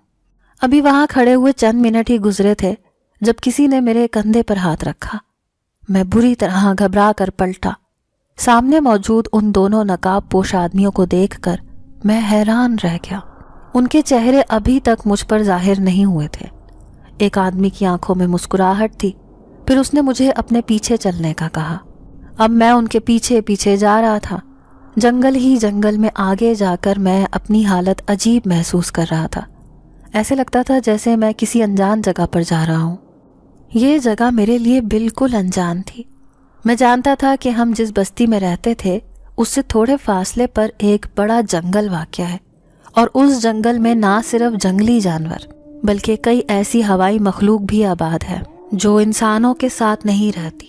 ابھی وہاں کھڑے ہوئے چند منٹ ہی گزرے تھے جب کسی نے میرے کندھے پر ہاتھ رکھا۔ میں بری طرح گھبرا کر پلٹا۔ سامنے موجود ان دونوں نقاب پوش آدمیوں کو دیکھ کر میں حیران رہ گیا۔ ان کے چہرے ابھی تک مجھ پر ظاہر نہیں ہوئے تھے۔ ایک آدمی کی آنکھوں میں مسکراہٹ تھی، پھر اس نے مجھے اپنے پیچھے چلنے کا کہا۔ اب میں ان کے پیچھے پیچھے جا رہا تھا۔ جنگل ہی جنگل میں آگے جا کر میں اپنی حالت عجیب محسوس کر رہا تھا۔ ایسے لگتا تھا جیسے میں کسی انجان جگہ پر جا رہا ہوں۔ یہ جگہ میرے لیے بالکل انجان تھی۔ میں جانتا تھا کہ ہم جس بستی میں رہتے تھے اس سے تھوڑے فاصلے پر ایک بڑا جنگل واقع ہے، اور اس جنگل میں نہ صرف جنگلی جانور بلکہ کئی ایسی ہوائی مخلوق بھی آباد ہے جو انسانوں کے ساتھ نہیں رہتی۔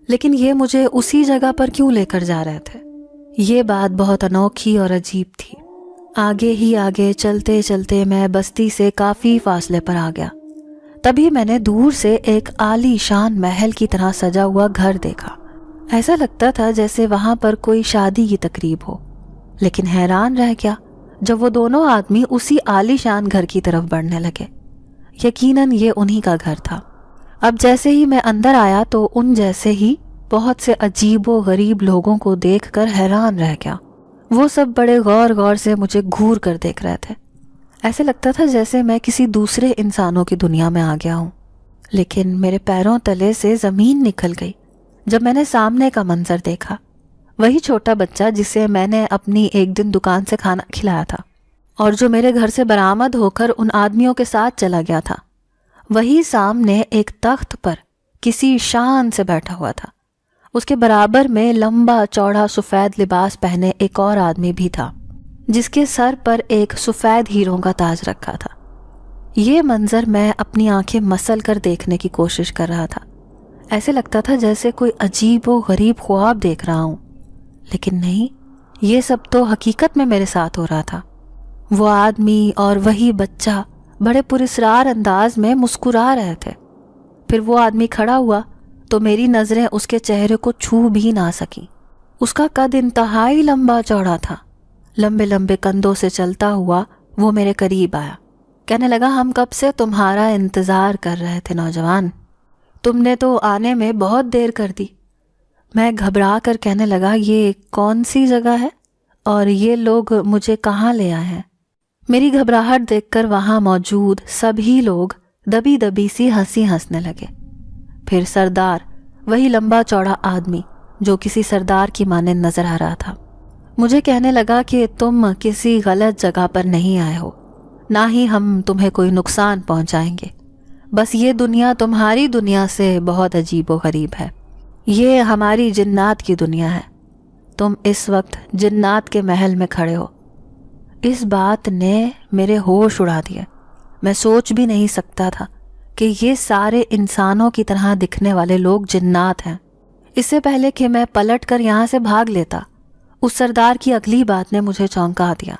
لیکن یہ مجھے اسی جگہ پر کیوں لے کر جا رہے تھے؟ یہ بات بہت انوکھی اور عجیب تھی۔ آگے ہی آگے چلتے چلتے میں بستی سے کافی فاصلے پر آ گیا۔ تبھی میں نے دور سے ایک عالی شان محل کی طرح سجا ہوا گھر دیکھا۔ ایسا لگتا تھا جیسے وہاں پر کوئی شادی کی تقریب ہو۔ لیکن حیران رہ گیا جب وہ دونوں آدمی اسی عالی شان گھر کی طرف بڑھنے لگے۔ یقیناً یہ انہی کا گھر تھا۔ اب جیسے ہی میں اندر آیا تو ان جیسے ہی بہت سے عجیب و غریب لوگوں کو دیکھ کر حیران رہ گیا۔ وہ سب بڑے غور غور سے مجھے گھور کر دیکھ رہے تھے۔ ایسے لگتا تھا جیسے میں کسی دوسرے انسانوں کی دنیا میں آ گیا ہوں۔ لیکن میرے پیروں تلے سے زمین نکل گئی جب میں نے سامنے کا منظر دیکھا۔ وہی چھوٹا بچہ جسے میں نے اپنی ایک دن دکان سے کھانا کھلایا تھا اور جو میرے گھر سے برآمد ہو کر ان آدمیوں کے ساتھ چلا گیا تھا، وہی سامنے ایک تخت پر کسی شان سے بیٹھا ہوا تھا۔ اس کے برابر میں لمبا چوڑا سفید لباس پہنے ایک اور آدمی بھی تھا جس کے سر پر ایک سفید ہیروں کا تاج رکھا تھا۔ یہ منظر میں اپنی آنکھیں مسل کر دیکھنے کی کوشش کر رہا تھا۔ ایسے لگتا تھا جیسے کوئی عجیب و غریب خواب دیکھ رہا ہوں، لیکن نہیں، یہ سب تو حقیقت میں میرے ساتھ ہو رہا تھا۔ وہ آدمی اور وہی بچہ بڑے پراسرار انداز میں مسکرا رہے تھے۔ پھر وہ آدمی کھڑا ہوا تو میری نظریں اس کے چہرے کو چھو بھی نہ سکیں۔ اس کا قد انتہائی لمبا چوڑا تھا۔ لمبے لمبے کندھوں سے چلتا ہوا وہ میرے قریب آیا۔ کہنے لگا، ہم کب سے تمہارا انتظار کر رہے تھے نوجوان، تم نے تو آنے میں بہت دیر کر دی۔ میں گھبرا کر کہنے لگا، یہ کون سی جگہ ہے اور یہ لوگ مجھے کہاں لے آئے ہیں؟ میری گھبراہٹ دیکھ کر وہاں موجود سبھی لوگ دبی دبی سی ہنسی ہنسنے لگے۔ پھر سردار، وہی لمبا چوڑا آدمی جو کسی سردار کی مانند نظر آ رہا تھا، مجھے کہنے لگا کہ تم کسی غلط جگہ پر نہیں آئے ہو، نہ ہی ہم تمہیں کوئی نقصان پہنچائیں گے۔ بس یہ دنیا تمہاری دنیا سے بہت عجیب و غریب ہے۔ یہ ہماری جنات کی دنیا ہے۔ تم اس وقت جنات کے محل میں کھڑے ہو۔ اس بات نے میرے ہوش اڑا دیے۔ میں سوچ بھی نہیں سکتا تھا کہ یہ سارے انسانوں کی طرح دکھنے والے لوگ جنات ہیں۔ اس سے پہلے کہ میں پلٹ کر یہاں سے بھاگ لیتا، اس سردار کی اگلی بات نے مجھے چونکا دیا۔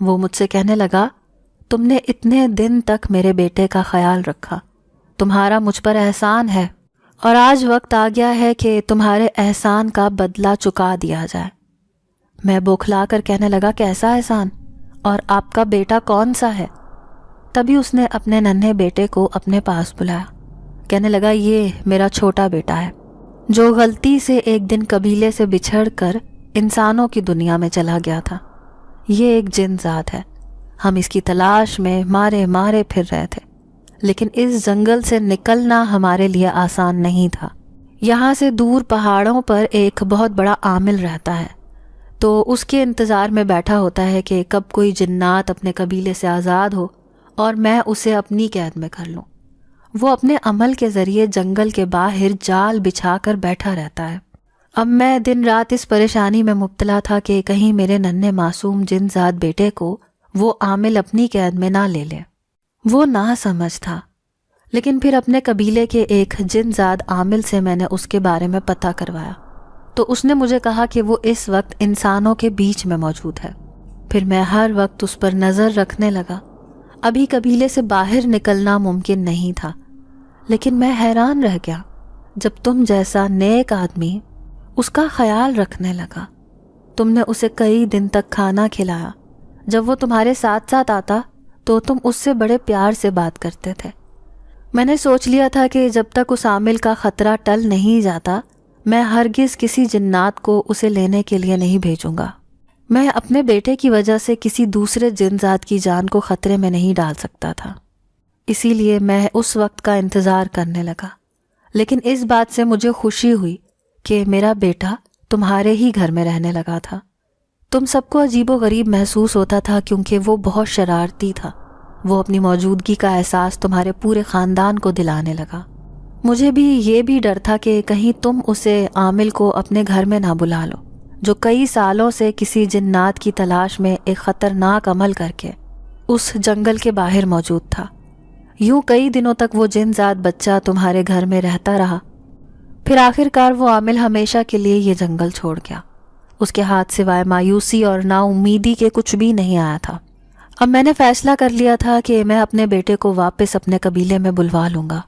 وہ مجھ سے کہنے لگا، تم نے اتنے دن تک میرے بیٹے کا خیال رکھا، تمہارا مجھ پر احسان ہے، اور آج وقت آ گیا ہے کہ تمہارے احسان کا بدلہ چکا دیا جائے۔ میں بوکھلا کر کہنے لگا، کیسا احسان، اور آپ کا بیٹا کون سا ہے؟ تبھی اس نے اپنے ننھے بیٹے کو اپنے پاس بلایا۔ کہنے لگا، یہ میرا چھوٹا بیٹا ہے جو غلطی سے ایک دن قبیلے سے بچھڑ کر انسانوں کی دنیا میں چلا گیا تھا۔ یہ ایک جن ذات ہے، ہم اس کی تلاش میں مارے مارے پھر رہے تھے، لیکن اس جنگل سے نکلنا ہمارے لیے آسان نہیں تھا۔ یہاں سے دور پہاڑوں پر ایک بہت بڑا عامل رہتا ہے، تو اس کے انتظار میں بیٹھا ہوتا ہے کہ کب کوئی جنات اپنے قبیلے سے آزاد ہو اور میں اسے اپنی قید میں کر لوں۔ وہ اپنے عمل کے ذریعے جنگل کے باہر جال بچھا کر بیٹھا رہتا ہے۔ اب میں دن رات اس پریشانی میں مبتلا تھا کہ کہیں میرے ننھے معصوم جن ذات بیٹے کو وہ عامل اپنی قید میں نہ لے لے۔ وہ نہ سمجھ تھا، لیکن پھر اپنے قبیلے کے ایک جن ذات عامل سے میں نے اس کے بارے میں پتہ کروایا، تو اس نے مجھے کہا کہ وہ اس وقت انسانوں کے بیچ میں موجود ہے۔ پھر میں ہر وقت اس پر نظر رکھنے لگا۔ ابھی قبیلے سے باہر نکلنا ممکن نہیں تھا، لیکن میں حیران رہ گیا جب تم جیسا نیک آدمی اس کا خیال رکھنے لگا۔ تم نے اسے کئی دن تک کھانا کھلایا۔ جب وہ تمہارے ساتھ ساتھ آتا تو تم اس سے بڑے پیار سے بات کرتے تھے۔ میں نے سوچ لیا تھا کہ جب تک اس عامل کا خطرہ ٹل نہیں جاتا، میں ہرگز کسی جنات کو اسے لینے کے لیے نہیں بھیجوں گا۔ میں اپنے بیٹے کی وجہ سے کسی دوسرے جن ذات کی جان کو خطرے میں نہیں ڈال سکتا تھا، اسی لیے میں اس وقت کا انتظار کرنے لگا۔ لیکن اس بات سے مجھے خوشی ہوئی کہ میرا بیٹا تمہارے ہی گھر میں رہنے لگا تھا۔ تم سب کو عجیب و غریب محسوس ہوتا تھا کیونکہ وہ بہت شرارتی تھا۔ وہ اپنی موجودگی کا احساس تمہارے پورے خاندان کو دلانے لگا۔ مجھے بھی یہ بھی ڈر تھا کہ کہیں تم اسے عامل کو اپنے گھر میں نہ بلا لو، جو کئی سالوں سے کسی جنات کی تلاش میں ایک خطرناک عمل کر کے اس جنگل کے باہر موجود تھا۔ یوں کئی دنوں تک وہ جن ذات بچہ تمہارے گھر میں رہتا رہا، پھر آخر کار وہ عامل ہمیشہ کے لیے یہ جنگل چھوڑ گیا۔ اس کے ہاتھ سوائے مایوسی اور نا امیدی کے کچھ بھی نہیں آیا تھا۔ اب میں نے فیصلہ کر لیا تھا کہ میں اپنے بیٹے کو واپس اپنے قبیلے میں بلوا لوں گا،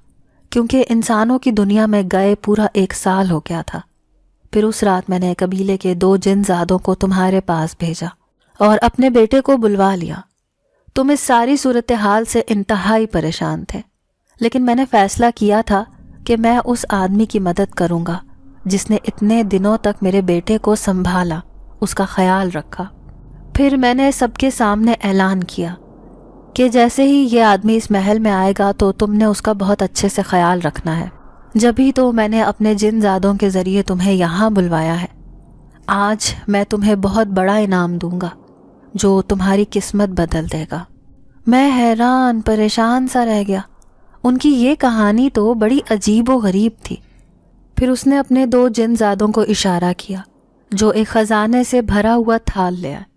کیونکہ انسانوں کی دنیا میں گئے پورا 1 سال ہو گیا تھا۔ پھر اس رات میں نے قبیلے کے 2 جن زادوں کو تمہارے پاس بھیجا اور اپنے بیٹے کو بلوا لیا۔ تم اس ساری صورتحال سے انتہائی پریشان تھے، لیکن میں نے فیصلہ کیا تھا کہ میں اس آدمی کی مدد کروں گا جس نے اتنے دنوں تک میرے بیٹے کو سنبھالا، اس کا خیال رکھا۔ پھر میں نے سب کے سامنے اعلان کیا کہ جیسے ہی یہ آدمی اس محل میں آئے گا تو تم نے اس کا بہت اچھے سے خیال رکھنا ہے۔ جبھی تو میں نے اپنے جن زادوں کے ذریعے تمہیں یہاں بلوایا ہے۔ آج میں تمہیں بہت بڑا انعام دوں گا جو تمہاری قسمت بدل دے گا۔ میں حیران پریشان سا رہ گیا۔ ان کی یہ کہانی تو بڑی عجیب و غریب تھی۔ پھر اس نے اپنے 2 جن زادوں کو اشارہ کیا جو ایک خزانے سے بھرا ہوا تھال لے آئے۔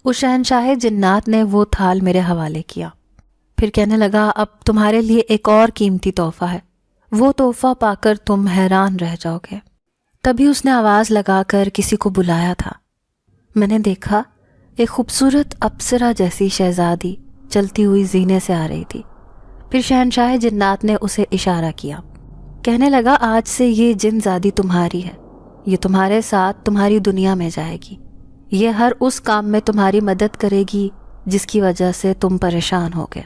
اس شہنشاہ جنات نے وہ تھال میرے حوالے کیا، پھر کہنے لگا اب تمہارے لیے ایک اور قیمتی تحفہ ہے، وہ تحفہ پا کر تم حیران رہ جاؤ گے۔ تبھی اس نے آواز لگا کر کسی کو بلایا تھا۔ میں نے دیکھا ایک خوبصورت اپسرا جیسی شہزادی چلتی ہوئی زینے سے آ رہی تھی۔ پھر شہنشاہ جنات نے اسے اشارہ کیا، کہنے لگا آج سے یہ جن زادی تمہاری ہے، یہ تمہارے ساتھ تمہاری دنیا میں جائے گی، یہ ہر اس کام میں تمہاری مدد کرے گی جس کی وجہ سے تم پریشان ہو گئے۔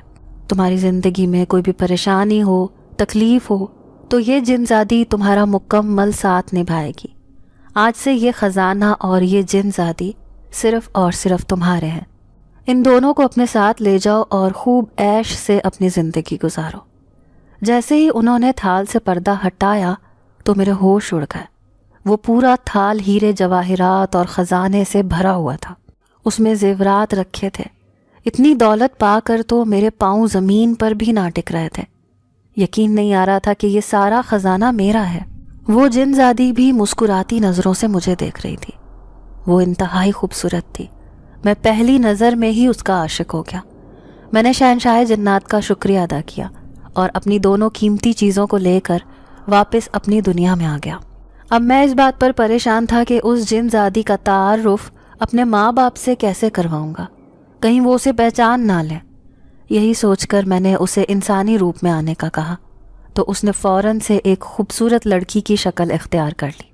تمہاری زندگی میں کوئی بھی پریشانی ہو، تکلیف ہو تو یہ جن زادی تمہارا مکمل ساتھ نبھائے گی۔ آج سے یہ خزانہ اور یہ جن زادی صرف اور صرف تمہارے ہیں۔ ان دونوں کو اپنے ساتھ لے جاؤ اور خوب عیش سے اپنی زندگی گزارو۔ جیسے ہی انہوں نے تھال سے پردہ ہٹایا تو میرے ہوش اڑ گئے۔ وہ پورا تھال ہیرے جواہرات اور خزانے سے بھرا ہوا تھا، اس میں زیورات رکھے تھے۔ اتنی دولت پا کر تو میرے پاؤں زمین پر بھی نہ ٹک رہے تھے۔ یقین نہیں آ رہا تھا کہ یہ سارا خزانہ میرا ہے۔ وہ جن زادی بھی مسکراتی نظروں سے مجھے دیکھ رہی تھی۔ وہ انتہائی خوبصورت تھی، میں پہلی نظر میں ہی اس کا عاشق ہو گیا۔ میں نے شہنشاہ جنات کا شکریہ ادا کیا اور اپنی دونوں قیمتی چیزوں کو لے کر واپس اپنی دنیا میں آ گیا۔ اب میں اس بات پر پریشان تھا کہ اس جن زادی کا تعارف اپنے ماں باپ سے کیسے کرواؤں گا، کہیں وہ اسے پہچان نہ لیں۔ یہی سوچ کر میں نے اسے انسانی روپ میں آنے کا کہا تو اس نے فوراً سے ایک خوبصورت لڑکی کی شکل اختیار کر لی۔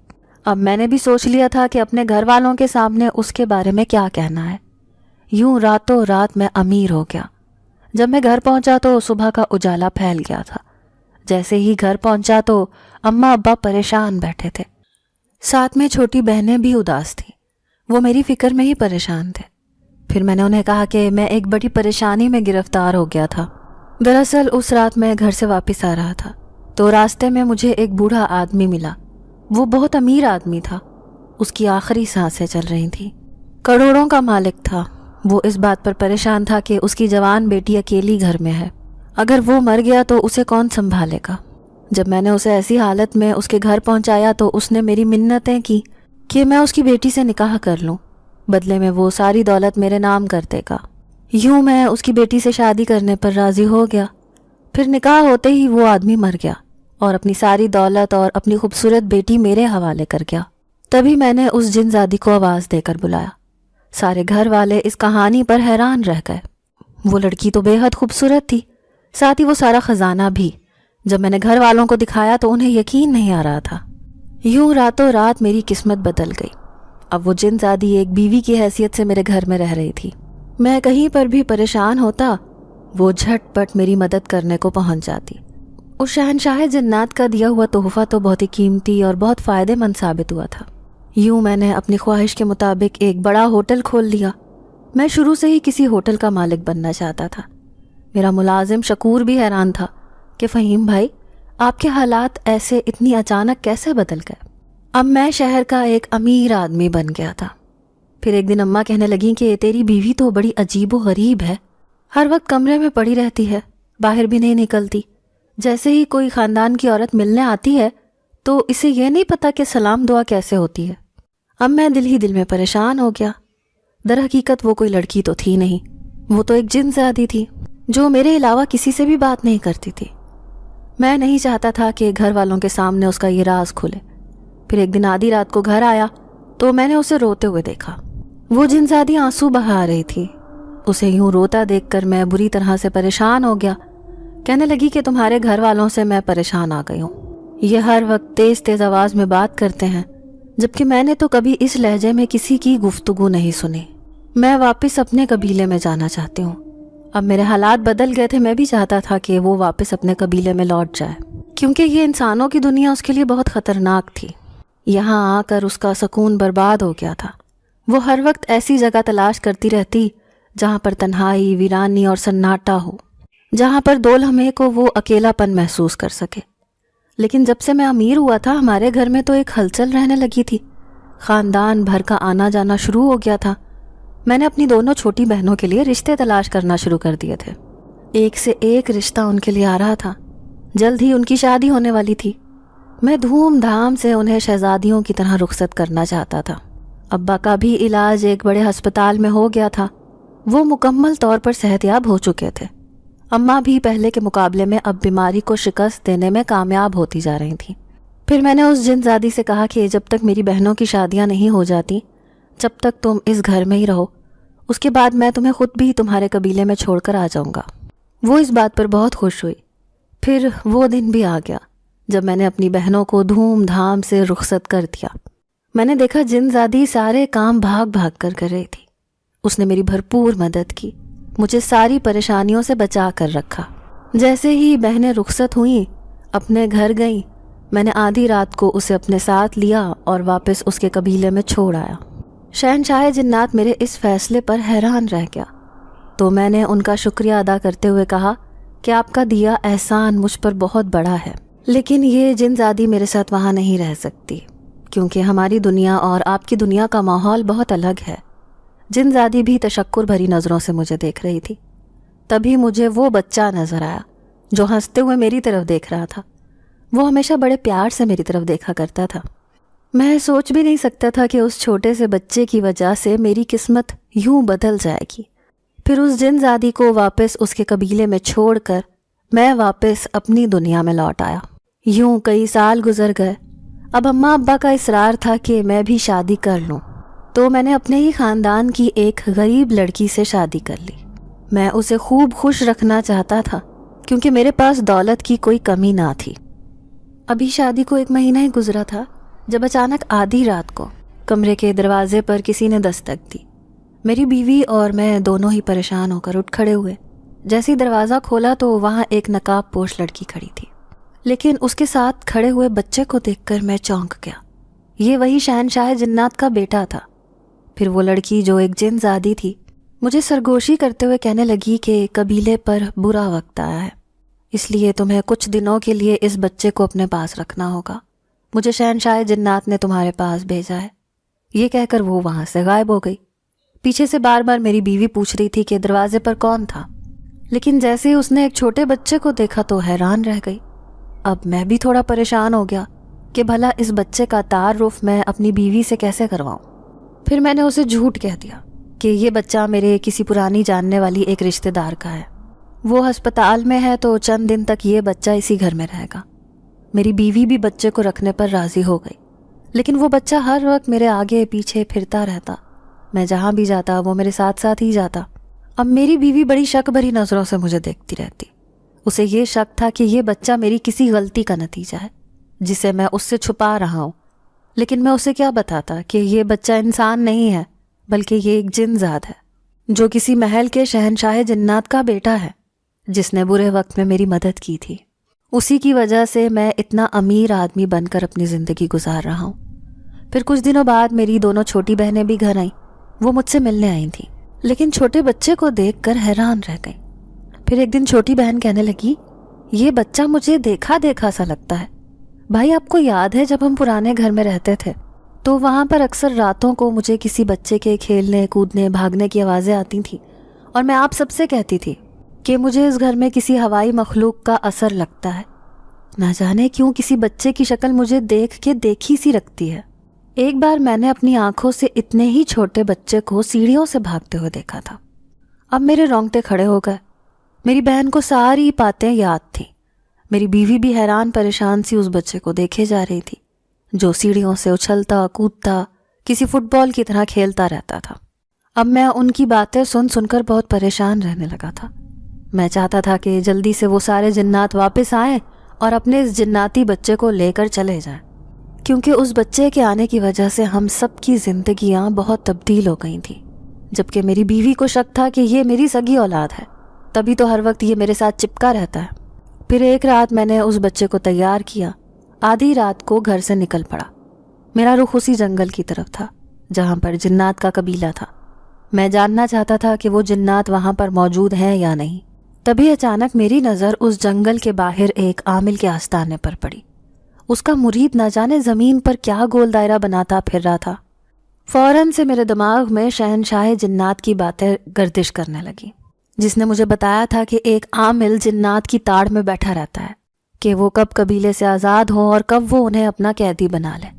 اب میں نے بھی سوچ لیا تھا کہ اپنے گھر والوں کے سامنے اس کے بارے میں کیا کہنا ہے۔ یوں راتوں رات میں امیر ہو گیا۔ جب میں گھر پہنچا تو صبح کا اجالا پھیل گیا تھا۔ جیسے ہی گھر پہنچا تو اماں ابا پریشان بیٹھے تھے، ساتھ میں چھوٹی بہنیں بھی اداس تھیں، وہ میری فکر میں ہی پریشان تھے۔ پھر میں نے انہیں کہا کہ میں ایک بڑی پریشانی میں گرفتار ہو گیا تھا۔ دراصل اس رات میں گھر سے واپس آ رہا تھا تو راستے میں مجھے ایک بوڑھا آدمی ملا۔ وہ بہت امیر آدمی تھا، اس کی آخری سانسیں چل رہی تھیں، کروڑوں کا مالک تھا۔ وہ اس بات پر پریشان تھا کہ اس کی جوان بیٹی اکیلی گھر میں ہے، اگر وہ مر گیا تو اسے کون سنبھالے گا۔ جب میں نے اسے ایسی حالت میں اس کے گھر پہنچایا تو اس نے میری منتیں کی کہ میں اس کی بیٹی سے نکاح کر لوں، بدلے میں وہ ساری دولت میرے نام کر دے گا۔ یوں میں اس کی بیٹی سے شادی کرنے پر راضی ہو گیا۔ پھر نکاح ہوتے ہی وہ آدمی مر گیا اور اپنی ساری دولت اور اپنی خوبصورت بیٹی میرے حوالے کر گیا۔ تبھی میں نے اس جن زادی کو آواز دے کر بلایا۔ سارے گھر والے اس کہانی پر حیران رہ گئے۔ وہ لڑکی تو بے حد خوبصورت تھی، ساتھ ہی وہ سارا خزانہ بھی۔ جب میں نے گھر والوں کو دکھایا تو انہیں یقین نہیں آ رہا تھا۔ یوں راتوں رات میری قسمت بدل گئی۔ اب وہ جن زادی ایک بیوی کی حیثیت سے میرے گھر میں رہ رہی تھی۔ میں کہیں پر بھی پریشان ہوتا وہ جھٹ پٹ میری مدد کرنے کو پہنچ جاتی۔ اس شہنشاہ جنات کا دیا ہوا تحفہ تو بہت ہی قیمتی اور بہت فائدے مند ثابت ہوا تھا۔ یوں میں نے اپنی خواہش کے مطابق ایک بڑا ہوٹل کھول لیا۔ میں شروع سے ہی کسی ہوٹل کا مالک بننا چاہتا تھا۔ میرا ملازم شکور بھی حیران تھا کہ فہیم بھائی آپ کے حالات ایسے اتنی اچانک کیسے بدل گئے؟ اب میں شہر کا ایک امیر آدمی بن گیا تھا۔ پھر ایک دن اماں کہنے لگیں کہ تیری بیوی تو بڑی عجیب و غریب ہے، ہر وقت کمرے میں پڑی رہتی ہے، باہر بھی نہیں نکلتی۔ جیسے ہی کوئی خاندان کی عورت ملنے آتی ہے تو اسے یہ نہیں پتا کہ سلام دعا کیسے ہوتی ہے۔ اب میں دل ہی دل میں پریشان ہو گیا۔ در حقیقت وہ کوئی لڑکی تو تھی نہیں، وہ تو ایک جن زادی تھی جو میرے علاوہ کسی سے بھی بات نہیں کرتی تھی۔ میں نہیں چاہتا تھا کہ گھر والوں کے سامنے اس کا یہ راز کھلے۔ پھر ایک دن آدھی رات کو گھر آیا تو میں نے اسے روتے ہوئے دیکھا۔ وہ جن زادی آنسو بہا رہی تھی۔ اسے یوں روتا دیکھ کر میں بری طرح سے پریشان ہو گیا۔ کہنے لگی کہ تمہارے گھر والوں سے میں پریشان آ گئی ہوں، یہ ہر وقت تیز تیز آواز میں بات کرتے ہیں، جبکہ میں نے تو کبھی اس لہجے میں کسی کی گفتگو نہیں سنی۔ میں واپس اپنے قبیلے میں جانا چاہتی ہوں۔ اب میرے حالات بدل گئے تھے، میں بھی چاہتا تھا کہ وہ واپس اپنے قبیلے میں لوٹ جائے، کیونکہ یہ انسانوں کی دنیا اس کے لیے بہت خطرناک تھی۔ یہاں آ کر اس کا سکون برباد ہو گیا تھا۔ وہ ہر وقت ایسی جگہ تلاش کرتی رہتی جہاں پر تنہائی، ویرانی اور سناٹا ہو، جہاں پر دو لمحے کو وہ اکیلا پن محسوس کر سکے۔ لیکن جب سے میں امیر ہوا تھا، ہمارے گھر میں تو ایک ہلچل رہنے لگی تھی۔ خاندان بھر کا آنا جانا شروع ہو گیا تھا۔ میں نے اپنی دونوں چھوٹی بہنوں کے لیے رشتے تلاش کرنا شروع کر دیے تھے۔ ایک سے ایک رشتہ ان کے لیے آ رہا تھا۔ جلد ہی ان کی شادی ہونے والی تھی۔ میں دھوم دھام سے انہیں شہزادیوں کی طرح رخصت کرنا چاہتا تھا۔ ابا کا بھی علاج ایک بڑے ہسپتال میں ہو گیا تھا۔ وہ مکمل طور پر صحت یاب ہو چکے تھے۔ اماں بھی پہلے کے مقابلے میں اب بیماری کو شکست دینے میں کامیاب ہوتی جا رہی تھیں۔ پھر میں نے اس جن زادی سے کہا کہ جب تک میری بہنوں کی شادیاں نہیں ہو جاتی، جب تک تم اس گھر میں ہی رہو، اس کے بعد میں تمہیں خود بھی تمہارے قبیلے میں چھوڑ کر آ جاؤں گا۔ وہ اس بات پر بہت خوش ہوئی۔ پھر وہ دن بھی آ گیا جب میں نے اپنی بہنوں کو دھوم دھام سے رخصت کر دیا۔ میں نے دیکھا جن زادی سارے کام بھاگ بھاگ کر رہی تھی۔ اس نے میری بھرپور مدد کی، مجھے ساری پریشانیوں سے بچا کر رکھا۔ جیسے ہی بہنیں رخصت ہوئیں، اپنے گھر گئیں، میں نے آدھی رات کو اسے اپنے ساتھ لیا اور واپس اس کے قبیلے میں چھوڑ آیا۔ شہنشاہ جنات میرے اس فیصلے پر حیران رہ گیا، تو میں نے ان کا شکریہ ادا کرتے ہوئے کہا کہ آپ کا دیا احسان مجھ پر بہت بڑا ہے، لیکن یہ جن زادی میرے ساتھ وہاں نہیں رہ سکتی، کیونکہ ہماری دنیا اور آپ کی دنیا کا ماحول بہت الگ ہے۔ جن زادی بھی تشکر بھری نظروں سے مجھے دیکھ رہی تھی۔ تبھی مجھے وہ بچہ نظر آیا جو ہنستے ہوئے میری طرف دیکھ رہا تھا۔ وہ ہمیشہ بڑے پیار سے میری طرف دیکھا کرتا تھا۔ میں سوچ بھی نہیں سکتا تھا کہ اس چھوٹے سے بچے کی وجہ سے میری قسمت یوں بدل جائے گی۔ پھر اس جن زادی کو واپس اس کے قبیلے میں چھوڑ کر میں واپس اپنی دنیا میں لوٹ آیا۔ یوں کئی سال گزر گئے۔ اب اماں ابا کا اصرار تھا کہ میں بھی شادی کر لوں، تو میں نے اپنے ہی خاندان کی ایک غریب لڑکی سے شادی کر لی۔ میں اسے خوب خوش رکھنا چاہتا تھا، کیونکہ میرے پاس دولت کی کوئی کمی نہ تھی۔ ابھی شادی کو 1 مہینہ ہی گزرا تھا جب اچانک آدھی رات کو کمرے کے دروازے پر کسی نے دستک دی۔ میری بیوی اور میں دونوں ہی پریشان ہو کر اٹھ کھڑے ہوئے۔ جیسے ہی دروازہ کھولا تو وہاں ایک نقاب پوش لڑکی کھڑی تھی، لیکن اس کے ساتھ کھڑے ہوئے بچے کو دیکھ کر میں چونک گیا۔ یہ وہی شہنشاہ جنات کا بیٹا تھا۔ پھر وہ لڑکی جو ایک جن زادی تھی مجھے سرگوشی کرتے ہوئے کہنے لگی کہ قبیلے پر برا وقت آیا ہے، اس لیے تمہیں کچھ دنوں کے لیے اس بچے کو اپنے پاس رکھنا ہوگا۔ مجھے شہنشاہ جنات نے تمہارے پاس بھیجا ہے۔ یہ کہہ کر وہ وہاں سے غائب ہو گئی۔ پیچھے سے بار بار میری بیوی پوچھ رہی تھی کہ دروازے پر کون تھا، لیکن جیسے ہی اس نے ایک چھوٹے بچے کو دیکھا تو حیران رہ گئی۔ اب میں بھی تھوڑا پریشان ہو گیا کہ بھلا اس بچے کا تعارف میں اپنی بیوی سے کیسے کرواؤں۔ پھر میں نے اسے جھوٹ کہہ دیا کہ یہ بچہ میرے کسی پرانی جاننے والی ایک رشتہ دار کا ہے، وہ ہسپتال میں ہے تو چند دن تک یہ بچہ اسی گھر میں رہے گا۔ میری بیوی بھی بچے کو رکھنے پر راضی ہو گئی، لیکن وہ بچہ ہر وقت میرے آگے پیچھے پھرتا رہتا۔ میں جہاں بھی جاتا وہ میرے ساتھ ساتھ ہی جاتا۔ اب میری بیوی بڑی شک بھری نظروں سے مجھے دیکھتی رہتی۔ اسے یہ شک تھا کہ یہ بچہ میری کسی غلطی کا نتیجہ ہے جسے میں اس سے چھپا رہا ہوں، لیکن میں اسے کیا بتاتا کہ یہ بچہ انسان نہیں ہے بلکہ یہ ایک جن زاد ہے جو کسی محل کے شہنشاہ جنات کا بیٹا ہے، جس نے برے وقت میں میری مدد کی تھی۔ اسی کی وجہ سے میں اتنا امیر آدمی بن کر اپنی زندگی گزار رہا ہوں۔ پھر کچھ دنوں بعد میری دونوں چھوٹی بہنیں بھی گھر آئیں۔ وہ مجھ سے ملنے آئی تھیں، لیکن چھوٹے بچے کو دیکھ کر حیران رہ گئیں۔ پھر ایک دن چھوٹی بہن کہنے لگی یہ بچہ مجھے دیکھا دیکھا سا لگتا ہے۔ بھائی آپ کو یاد ہے جب ہم پرانے گھر میں رہتے تھے تو وہاں پر اکثر راتوں کو مجھے کسی بچے کے کھیلنے کودنے بھاگنے کی آوازیں آتی تھیں، اور میں آپ سب سے کہتی تھی کہ مجھے اس گھر میں کسی ہوائی مخلوق کا اثر لگتا ہے۔ نہ جانے کیوں کسی بچے کی شکل مجھے دیکھ کے دیکھی سی رکھتی ہے۔ ایک بار میں نے اپنی آنکھوں سے اتنے ہی چھوٹے بچے کو سیڑھیوں سے بھاگتے ہوئے دیکھا تھا۔ اب میرے رونگٹے کھڑے ہو گئے۔ میری بہن کو ساری باتیں یاد تھیں۔ میری بیوی بھی حیران پریشان سی اس بچے کو دیکھے جا رہی تھی جو سیڑھیوں سے اچھلتا کودتا کسی فٹ بال کی طرح کھیلتا رہتا تھا۔ اب میں ان کی باتیں سن سن کر بہت پریشان رہنے لگا تھا۔ میں چاہتا تھا کہ جلدی سے وہ سارے جنات واپس آئیں اور اپنے اس جناتی بچے کو لے کر چلے جائیں، کیونکہ اس بچے کے آنے کی وجہ سے ہم سب کی زندگیاں بہت تبدیل ہو گئی تھیں۔ جبکہ میری بیوی کو شک تھا کہ یہ میری سگی اولاد ہے، تبھی تو ہر وقت یہ میرے ساتھ چپکا رہتا ہے۔ پھر ایک رات میں نے اس بچے کو تیار کیا، آدھی رات کو گھر سے نکل پڑا۔ میرا رخ اسی جنگل کی طرف تھا جہاں پر جنات کا قبیلہ تھا۔ میں جاننا چاہتا تھا کہ وہ جنات وہاں پر موجود ہیں یا نہیں۔ تبھی اچانک میری نظر اس جنگل کے باہر ایک عامل کے آستانے پر پڑی۔ اس کا مرید نہ جانے زمین پر کیا گول دائرہ بناتا پھر رہا تھا۔ فوراً سے میرے دماغ میں شہنشاہ جنات کی باتیں گردش کرنے لگی، جس نے مجھے بتایا تھا کہ ایک عامل جنات کی تاڑ میں بیٹھا رہتا ہے کہ وہ کب قبیلے سے آزاد ہوں اور کب وہ انہیں اپنا قیدی بنا لے۔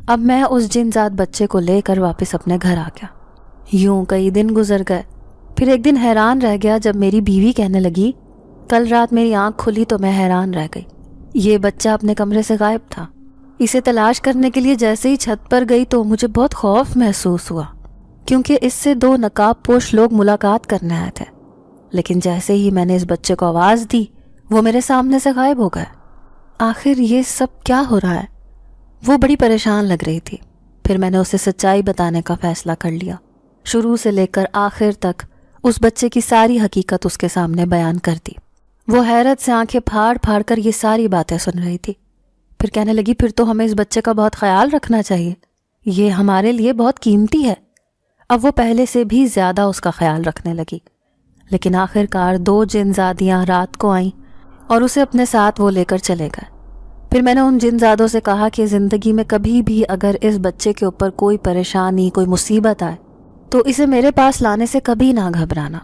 اب میں اس جن زاد بچے کو لے کر واپس اپنے گھر آ گیا۔ یوں کئی دن گزر گئے۔ پھر ایک دن حیران رہ گیا جب میری بیوی کہنے لگی، کل رات میری آنکھ کھلی تو میں حیران رہ گئی، یہ بچہ اپنے کمرے سے غائب تھا۔ اسے تلاش کرنے کے لیے جیسے ہی چھت پر گئی تو مجھے بہت خوف محسوس ہوا، کیونکہ اس سے 2 نقاب پوش لوگ ملاقات کرنے آئے تھے۔ لیکن جیسے ہی میں نے اس بچے کو آواز دی وہ میرے سامنے سے غائب ہو گئے۔ آخر یہ سب کیا ہو رہا ہے؟ وہ بڑی پریشان لگ رہی تھی۔ پھر میں نے اسے سچائی بتانے کا فیصلہ کر لیا۔ شروع سے لے کر آخر تک اس بچے کی ساری حقیقت اس کے سامنے بیان کر دی۔ وہ حیرت سے آنکھیں پھاڑ پھاڑ کر یہ ساری باتیں سن رہی تھی۔ پھر کہنے لگی، پھر تو ہمیں اس بچے کا بہت خیال رکھنا چاہیے، یہ ہمارے لیے بہت قیمتی ہے۔ اب وہ پہلے سے بھی زیادہ اس کا خیال رکھنے لگی۔ لیکن آخر کار 2 جن زادیاں رات کو آئیں اور اسے اپنے ساتھ وہ لے کر چلے گئے۔ پھر میں نے ان جن زادوں سے کہا کہ زندگی میں کبھی بھی اگر اس بچے کے اوپر کوئی پریشانی کوئی مصیبت آئے تو اسے میرے پاس لانے سے کبھی نہ گھبرانا۔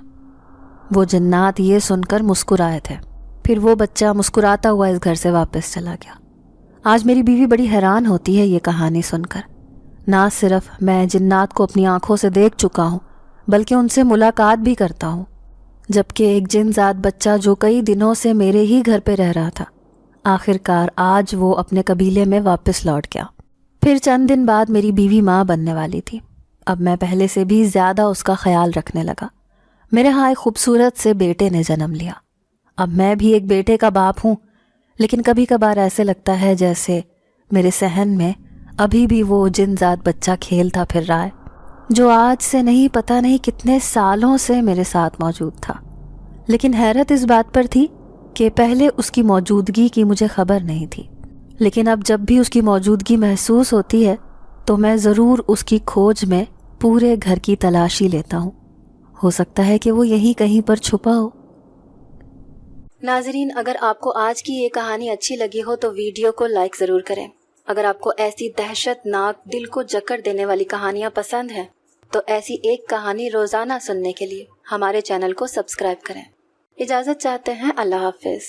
وہ جنات یہ سن کر مسکرائے تھے۔ پھر وہ بچہ مسکراتا ہوا اس گھر سے واپس چلا گیا۔ آج میری بیوی بڑی حیران ہوتی ہے یہ کہانی سن کر۔ نہ صرف میں جنات کو اپنی آنکھوں سے دیکھ چکا ہوں بلکہ ان سے ملاقات بھی کرتا ہوں، جبکہ ایک جن زاد بچہ جو کئی دنوں سے میرے ہی گھر پہ رہ رہا تھا آخر کار آج وہ اپنے قبیلے میں واپس لوٹ گیا۔ پھر چند دن بعد میری بیوی ماں بننے والی تھی۔ اب میں پہلے سے بھی زیادہ اس کا خیال رکھنے لگا۔ میرے ہاں ایک خوبصورت سے بیٹے نے جنم لیا۔ اب میں بھی ایک بیٹے کا باپ ہوں، لیکن کبھی کبھار ایسے لگتا ہے جیسے میرے صحن میں ابھی بھی وہ جن زاد بچہ کھیلتا پھر رہا ہے جو آج سے نہیں پتہ نہیں کتنے سالوں سے میرے ساتھ موجود تھا۔ لیکن حیرت اس بات پر تھی کہ پہلے اس کی موجودگی کی مجھے خبر نہیں تھی، لیکن اب جب بھی اس کی موجودگی محسوس ہوتی ہے تو میں ضرور اس کی کھوج میں پورے گھر کی تلاشی لیتا ہوں۔ ہو سکتا ہے کہ وہ یہیں کہیں پر چھپا ہو۔ ناظرین، اگر آپ کو آج کی یہ کہانی اچھی لگی ہو تو ویڈیو کو لائک ضرور کریں۔ اگر آپ کو ایسی دہشت ناک دل کو جکڑ دینے والی کہانیاں پسند ہیں تو ایسی ایک کہانی روزانہ سننے کے لیے ہمارے چینل کو سبسکرائب کریں۔ اجازت چاہتے ہیں، اللہ حافظ۔